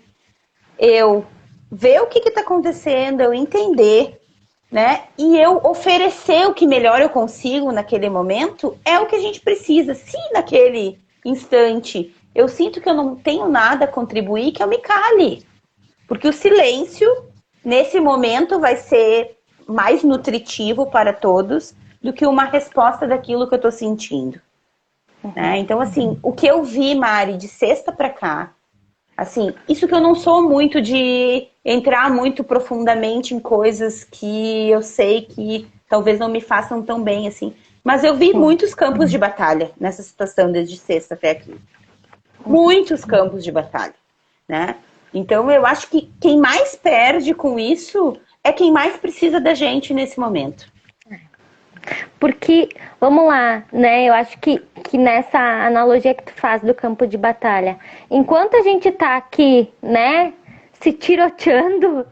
eu ver o que está acontecendo, eu entender, né? E eu oferecer o que melhor eu consigo naquele momento, é o que a gente precisa. Se naquele instante eu sinto que eu não tenho nada a contribuir, que eu me cale. Porque o silêncio, nesse momento, vai ser mais nutritivo para todos do que uma resposta daquilo que eu estou sentindo. Né? Então, assim, o que eu vi, Mari, de sexta para cá, assim, isso que eu não sou muito de entrar muito profundamente em coisas que eu sei que talvez não me façam tão bem, assim. Mas eu vi muitos campos de batalha nessa situação desde sexta até aqui. Muitos campos de batalha, né? Então, eu acho que quem mais perde com isso é quem mais precisa da gente nesse momento. Porque, vamos lá, né? Eu acho que nessa analogia que tu faz do campo de batalha, enquanto a gente tá aqui, né, se tiroteando,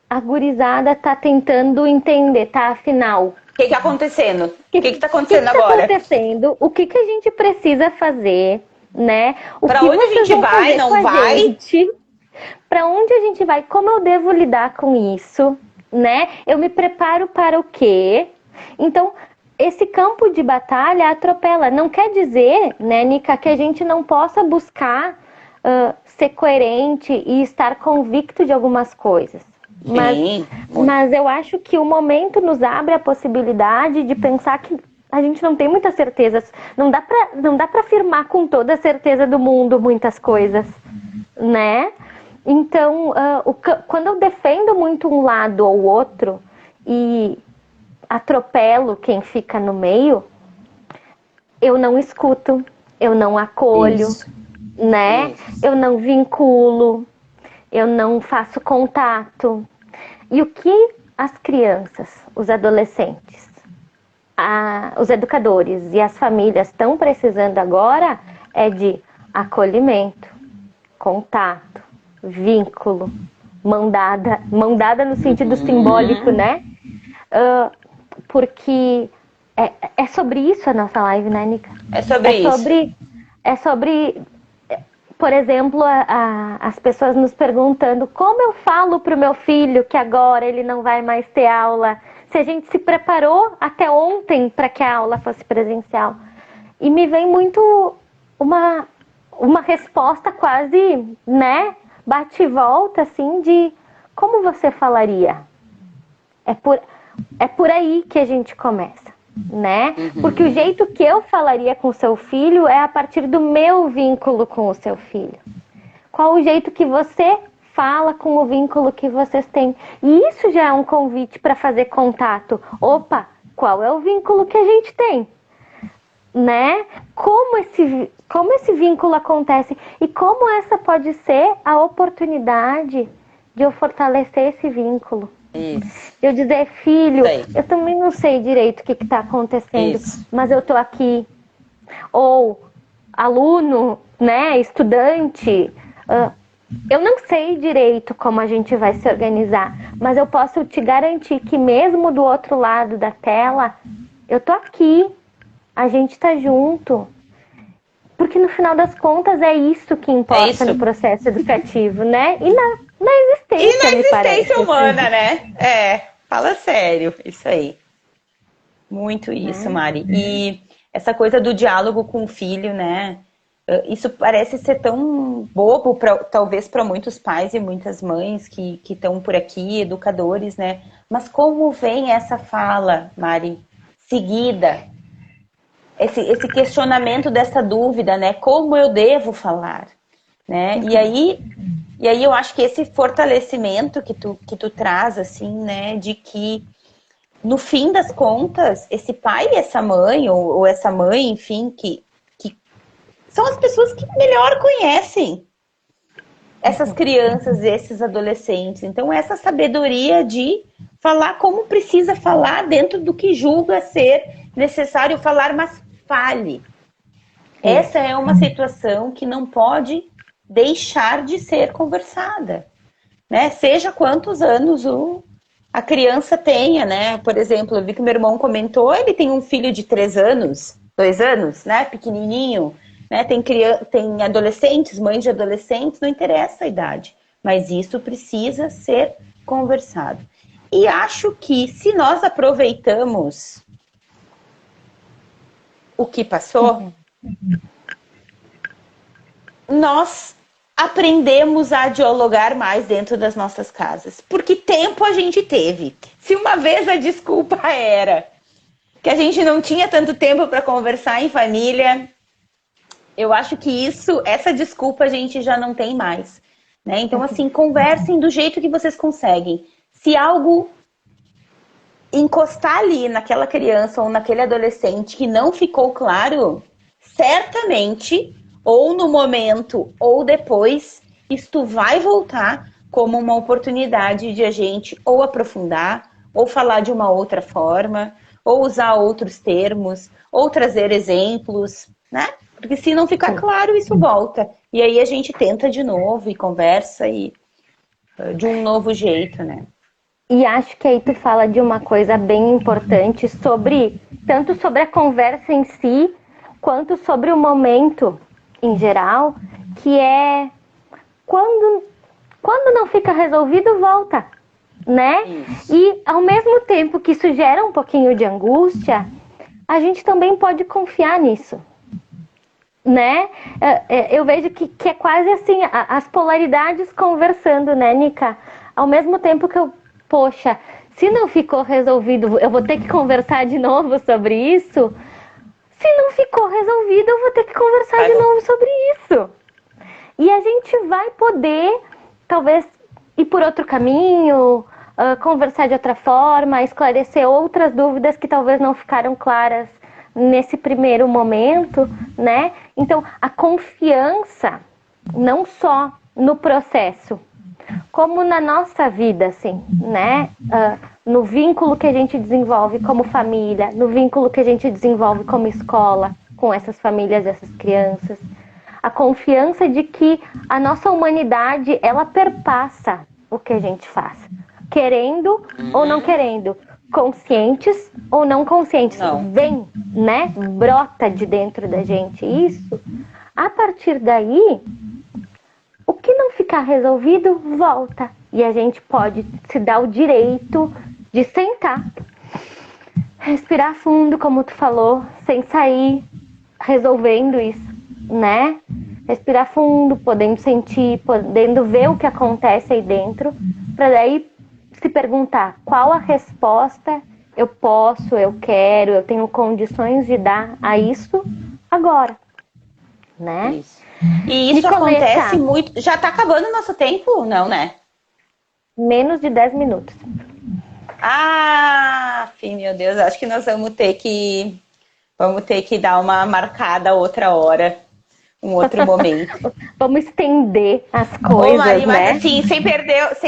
a gurizada tá tentando entender, tá? Afinal, O que tá acontecendo? O que tá acontecendo agora? Tá acontecendo? O que a gente precisa fazer, né? Pra onde a gente vai, não vai? Para onde a gente vai? Como eu devo lidar com isso, né? Eu me preparo para o quê? Então, esse campo de batalha atropela. Não quer dizer, né, Nica, que a gente não possa buscar ser coerente e estar convicto de algumas coisas. Mas eu acho que o momento nos abre a possibilidade de pensar que a gente não tem muitas certezas. Não dá pra afirmar com toda a certeza do mundo muitas coisas, né? Então, quando eu defendo muito um lado ou outro e atropelo quem fica no meio, eu não escuto, eu não acolho, né? Eu não vinculo, eu não faço contato. E o que as crianças, os adolescentes, os educadores e as famílias estão precisando agora é de acolhimento, contato, vínculo, mão dada no sentido simbólico, né? Porque é sobre isso a nossa live, né, Nica? É sobre isso. É sobre, por exemplo, as pessoas nos perguntando como eu falo pro meu filho que agora ele não vai mais ter aula, se a gente se preparou até ontem para que a aula fosse presencial. E me vem muito uma resposta quase, né, bate e volta, assim, de como você falaria? É por aí que a gente começa, né? Porque o jeito que eu falaria com o seu filho é a partir do meu vínculo com o seu filho. Qual o jeito que você fala com o vínculo que vocês têm? E isso já é um convite para fazer contato. Opa, qual é o vínculo que a gente tem? Né? Como esse vínculo acontece e como essa pode ser a oportunidade de eu fortalecer esse vínculo. Isso. Eu dizer, filho, eu também não sei direito o que está acontecendo, mas eu tô aqui. Ou aluno, né, estudante, eu não sei direito como a gente vai se organizar, mas eu posso te garantir que mesmo do outro lado da tela, eu tô aqui, a gente tá junto. Porque no final das contas é isso que importa no processo educativo, né? E na existência, me parece. Humana, né? Fala sério, isso aí. Muito isso, Mari. E essa coisa do diálogo com o filho, né? Isso parece ser tão bobo, talvez para muitos pais e muitas mães que estão por aqui, educadores, né? Mas como vem essa fala, Mari, seguida? Esse questionamento dessa dúvida, né? Como eu devo falar? Né? E aí eu acho que esse fortalecimento que tu traz, assim, né? De que, no fim das contas, esse pai e essa mãe, ou essa mãe, enfim, que são as pessoas que melhor conhecem essas crianças, esses adolescentes. Então, essa sabedoria de falar como precisa falar dentro do que julga ser necessário falar, mas fale. Essa é uma situação que não pode deixar de ser conversada, né? Seja quantos anos a criança tenha, né? Por exemplo, eu vi que meu irmão comentou, ele tem um filho de 3 anos, 2 anos, né? Pequenininho, né? Tem adolescentes, mães de adolescentes, não interessa a idade, mas isso precisa ser conversado. E acho que se nós aproveitamos o que passou, nós aprendemos a dialogar mais dentro das nossas casas. Porque tempo a gente teve. Se uma vez a desculpa era que a gente não tinha tanto tempo para conversar em família, eu acho que essa desculpa a gente já não tem mais. Né? Então, assim, conversem do jeito que vocês conseguem. Se algo encostar ali naquela criança ou naquele adolescente que não ficou claro, certamente, ou no momento ou depois, isto vai voltar como uma oportunidade de a gente ou aprofundar, ou falar de uma outra forma, ou usar outros termos, ou trazer exemplos, né? Porque se não ficar claro, isso volta. E aí a gente tenta de novo e conversa e de um novo jeito, né? E acho que aí tu fala de uma coisa bem importante tanto sobre a conversa em si, quanto sobre o momento em geral, que é quando não fica resolvido, volta, né? Isso. E ao mesmo tempo que isso gera um pouquinho de angústia, a gente também pode confiar nisso, né? Eu vejo que é quase assim, as polaridades conversando, né, Nica? Ao mesmo tempo que poxa, se não ficou resolvido, eu vou ter que conversar de novo sobre isso. Se não ficou resolvido, eu vou ter que conversar de novo sobre isso. E a gente vai poder, talvez, ir por outro caminho, conversar de outra forma, esclarecer outras dúvidas que talvez não ficaram claras nesse primeiro momento, né? Então, a confiança, não só no processo, como na nossa vida, assim, né? No vínculo que a gente desenvolve como família, no vínculo que a gente desenvolve como escola, com essas famílias, essas crianças. A confiança de que a nossa humanidade, ela perpassa o que a gente faz. Querendo ou não querendo. Conscientes ou não conscientes. Não. Vem, né? Brota de dentro da gente isso. A partir daí, o que não ficar resolvido, volta. E a gente pode se dar o direito de sentar, respirar fundo, como tu falou, sem sair resolvendo isso, né? Respirar fundo, podendo sentir, podendo ver o que acontece aí dentro, para daí se perguntar qual a resposta eu posso, eu quero, eu tenho condições de dar a isso agora, né? Isso. E isso acontece muito. Já tá acabando o nosso tempo? Não, né? Menos de 10 minutos. Ah, meu Deus, acho que nós vamos ter que dar uma marcada outra hora, um outro momento. Vamos estender as coisas, Mari, né? Mas assim, sem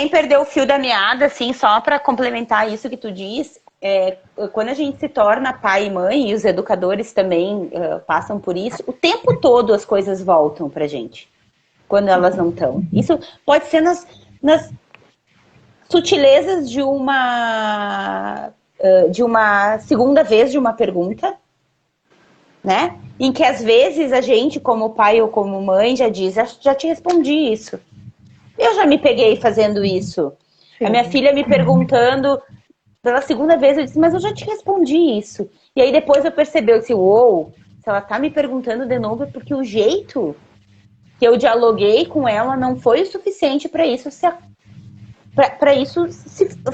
perder o fio da meada, assim, só para complementar isso que tu diz, quando a gente se torna pai e mãe, e os educadores também passam por isso, o tempo todo as coisas voltam pra gente, quando elas não estão. Isso pode ser nas sutilezas de uma segunda vez de uma pergunta, né? Em que às vezes a gente, como pai ou como mãe, já diz, já te respondi isso. Eu já me peguei fazendo isso. Sim. A minha filha me perguntando pela segunda vez, eu disse, mas eu já te respondi isso. E aí depois eu percebi, eu disse, uou, se ela tá me perguntando de novo é porque o jeito que eu dialoguei com ela não foi o suficiente para isso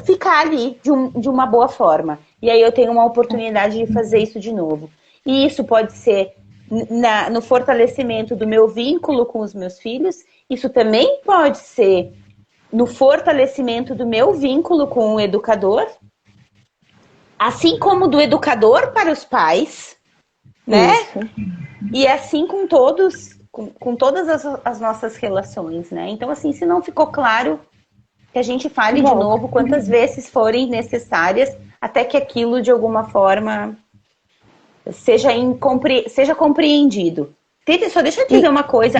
ficar ali de uma boa forma. E aí eu tenho uma oportunidade de fazer isso de novo. E isso pode ser no fortalecimento do meu vínculo com os meus filhos, isso também pode ser no fortalecimento do meu vínculo com o educador, assim como do educador para os pais, né? Isso. E assim com todas as nossas relações, né? Então, assim, se não ficou claro, que a gente fale de novo quantas vezes forem necessárias, até que aquilo, de alguma forma, seja compreendido. Só deixa eu te dizer uma coisa.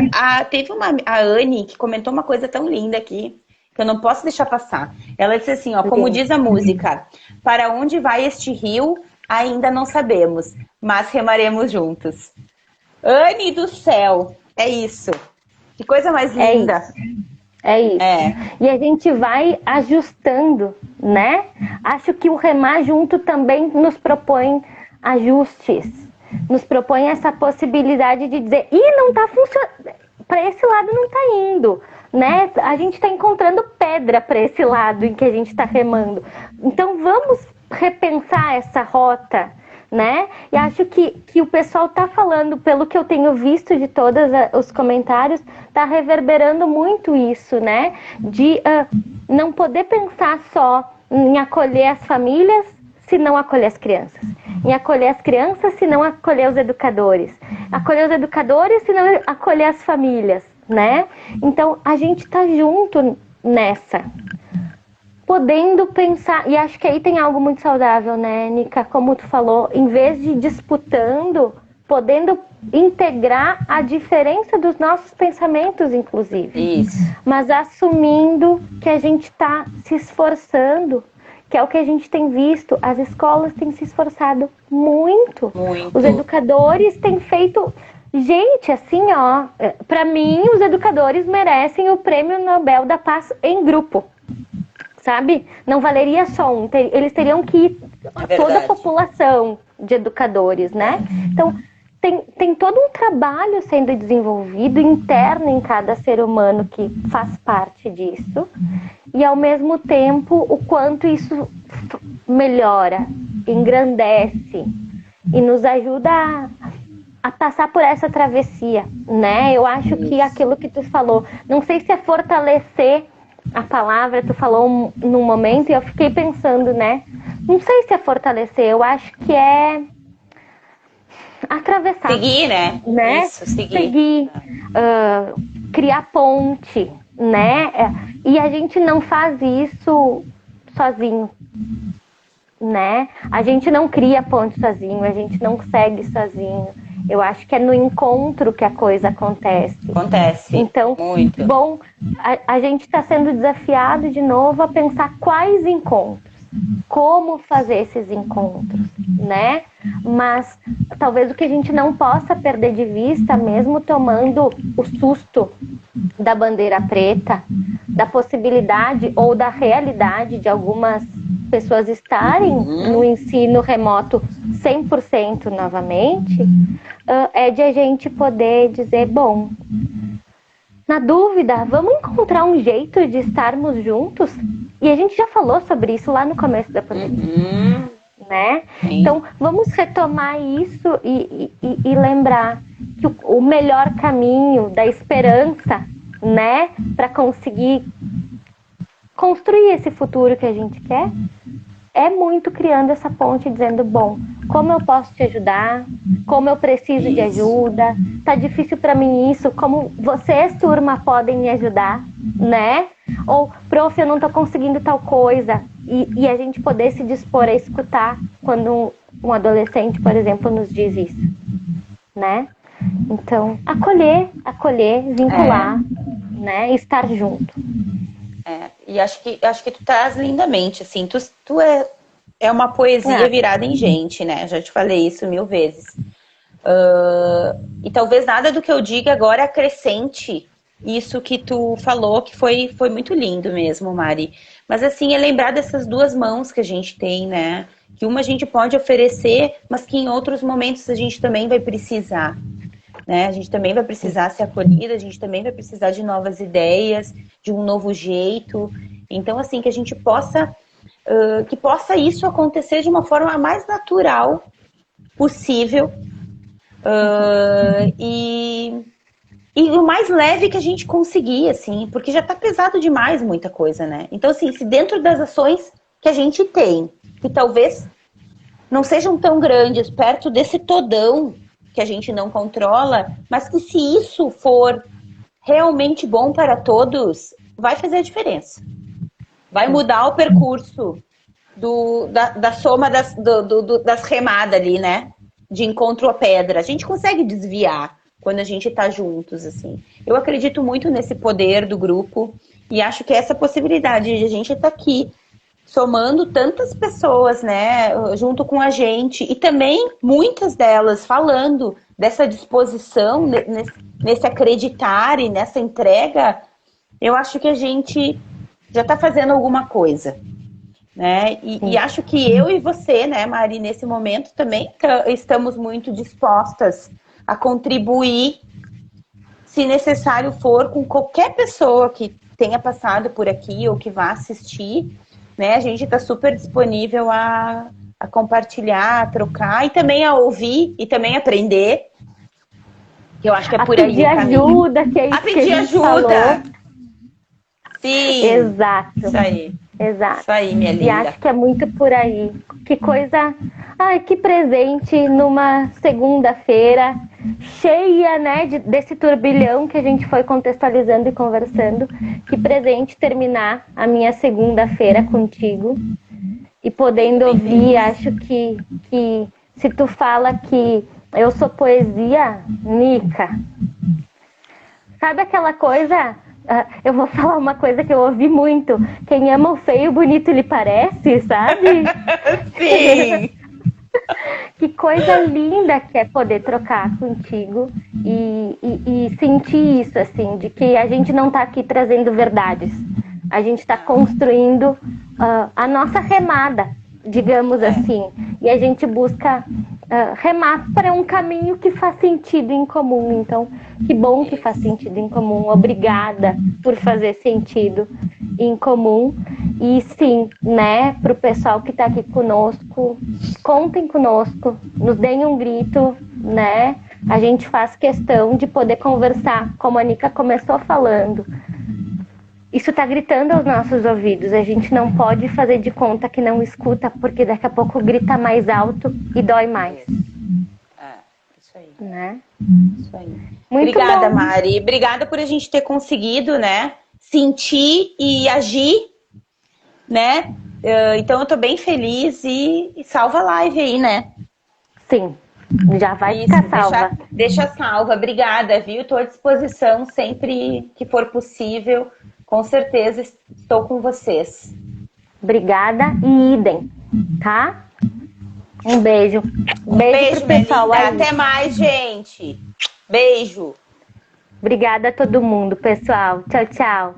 Teve a Anne que comentou uma coisa tão linda aqui, que eu não posso deixar passar. Ela disse assim, ó, como diz a música, para onde vai este rio, ainda não sabemos, mas remaremos juntos. Anne do céu, é isso. Que coisa mais linda. É isso. E a gente vai ajustando, né? Acho que o remar junto também nos propõe ajustes. Nos propõe essa possibilidade de dizer, não tá funcionando, para esse lado não tá indo, né? A gente tá encontrando pedra para esse lado em que a gente tá remando. Então vamos repensar essa rota, né? E acho que o pessoal tá falando, pelo que eu tenho visto de todos os comentários, tá reverberando muito isso, né? De não poder pensar só em acolher as famílias se não acolher as crianças. Em acolher as crianças se não acolher os educadores. Acolher os educadores se não acolher as famílias, né? Então, a gente tá junto nessa, podendo pensar, e acho que aí tem algo muito saudável, né, Nica? Como tu falou, em vez de disputando, podendo integrar a diferença dos nossos pensamentos, inclusive. Isso. Mas assumindo que a gente está se esforçando, que é o que a gente tem visto, as escolas têm se esforçado muito. Os educadores têm feito... Gente, assim, ó, para mim, os educadores merecem o Prêmio Nobel da Paz em grupo, sabe? Não valeria só um, eles teriam que ir toda a população de educadores, né? Então, tem todo um trabalho sendo desenvolvido interno em cada ser humano que faz parte disso, e ao mesmo tempo o quanto isso melhora, engrandece e nos ajuda a passar por essa travessia, né? Eu acho que aquilo que tu falou, não sei se é fortalecer a palavra, tu falou num momento e eu fiquei pensando, né? Não sei se é fortalecer, eu acho que é atravessar. Seguir, né? Isso, seguir. Criar ponte, né? E a gente não faz isso sozinho, né? A gente não cria ponte sozinho, a gente não segue sozinho. Eu acho que é no encontro que a coisa acontece. Acontece. Então, muito. Bom, a gente está sendo desafiado de novo a pensar quais encontros, como fazer esses encontros, né? Mas talvez o que a gente não possa perder de vista, mesmo tomando o susto da bandeira preta, da possibilidade ou da realidade de algumas pessoas estarem no ensino remoto 100% novamente, é de a gente poder dizer, bom, na dúvida, vamos encontrar um jeito de estarmos juntos? E a gente já falou sobre isso lá no começo da pandemia, né? Então, vamos retomar isso e lembrar que o melhor caminho da esperança, né, para conseguir construir esse futuro que a gente quer, é muito criando essa ponte, dizendo, bom, como eu posso te ajudar? Como eu preciso de ajuda? Tá difícil para mim isso? Como vocês, turma, podem me ajudar? Né? Ou, prof, eu não tô conseguindo tal coisa. E a gente poder se dispor a escutar quando um adolescente, por exemplo, nos diz isso. Né? Então, acolher, vincular, né? Estar junto. E acho que tu traz lindamente, assim, tu é uma poesia virada em gente, né? Já te falei isso 1000 vezes. E talvez nada do que eu diga agora acrescente isso que tu falou, que foi muito lindo mesmo, Mari. Mas assim, é lembrar dessas duas mãos que a gente tem, né? Que uma a gente pode oferecer, mas que em outros momentos a gente também vai precisar. Né? A gente também vai precisar ser acolhida, a gente também vai precisar de novas ideias, de um novo jeito. Então, assim, que a gente possa isso acontecer de uma forma mais natural possível e o mais leve que a gente conseguir, assim, porque já tá pesado demais muita coisa, né? Então, assim, se dentro das ações que a gente tem, que talvez não sejam tão grandes, perto desse todão que a gente não controla, mas que se isso for realmente bom para todos, vai fazer a diferença. Vai mudar o percurso da soma das remadas ali, né? De encontro à pedra. A gente consegue desviar quando a gente tá juntos, assim. Eu acredito muito nesse poder do grupo e acho que essa possibilidade de a gente estar aqui somando tantas pessoas, né, junto com a gente, e também muitas delas falando dessa disposição, nesse acreditar e nessa entrega, eu acho que a gente já está fazendo alguma coisa, né? E acho que eu e você, né, Mari, nesse momento também estamos muito dispostas a contribuir, se necessário for, com qualquer pessoa que tenha passado por aqui ou que vá assistir, né? A gente está super disponível a compartilhar, a trocar e também a ouvir e também aprender. Que eu acho que é por aí. Pedir ajuda, que é isso a pedir que a gente ajuda. falou. Sim. Exato. Isso aí. Exato. Isso aí, minha linda. E acho que é muito por aí. Que coisa... Ai, que presente numa segunda-feira cheia, né, desse turbilhão que a gente foi contextualizando e conversando. Que presente terminar a minha segunda-feira contigo e podendo ouvir. Acho que se tu fala que eu sou poesia, Nica, sabe aquela coisa... eu vou falar uma coisa que eu ouvi muito. Quem ama o feio, bonito lhe parece, sabe? Sim! Que coisa linda que é poder trocar contigo e sentir isso, assim, de que a gente não está aqui trazendo verdades. A gente está construindo a nossa remada, digamos assim. E a gente busca remar para um caminho que faz sentido em comum. Então, que bom que faz sentido em comum. Obrigada por fazer sentido em comum. E sim, né, para o pessoal que está aqui conosco, contem conosco, nos deem um grito, né? A gente faz questão de poder conversar, como a Nica começou falando. Isso está gritando aos nossos ouvidos. A gente não pode fazer de conta que não escuta, porque daqui a pouco grita mais alto e dói mais. Isso aí. Né? Isso aí. Muito Obrigada, bom. Mari. Obrigada por a gente ter conseguido, né? Sentir e agir, né? Então eu tô bem feliz e salva a live aí, né? Sim, já vai ficar salva. Deixa salva. Obrigada, viu? Estou à disposição sempre que for possível. Com certeza estou com vocês. Obrigada e idem, tá? Um beijo. Beijo pro pessoal aí. Até mais, gente. Beijo. Obrigada a todo mundo, pessoal. Tchau, tchau.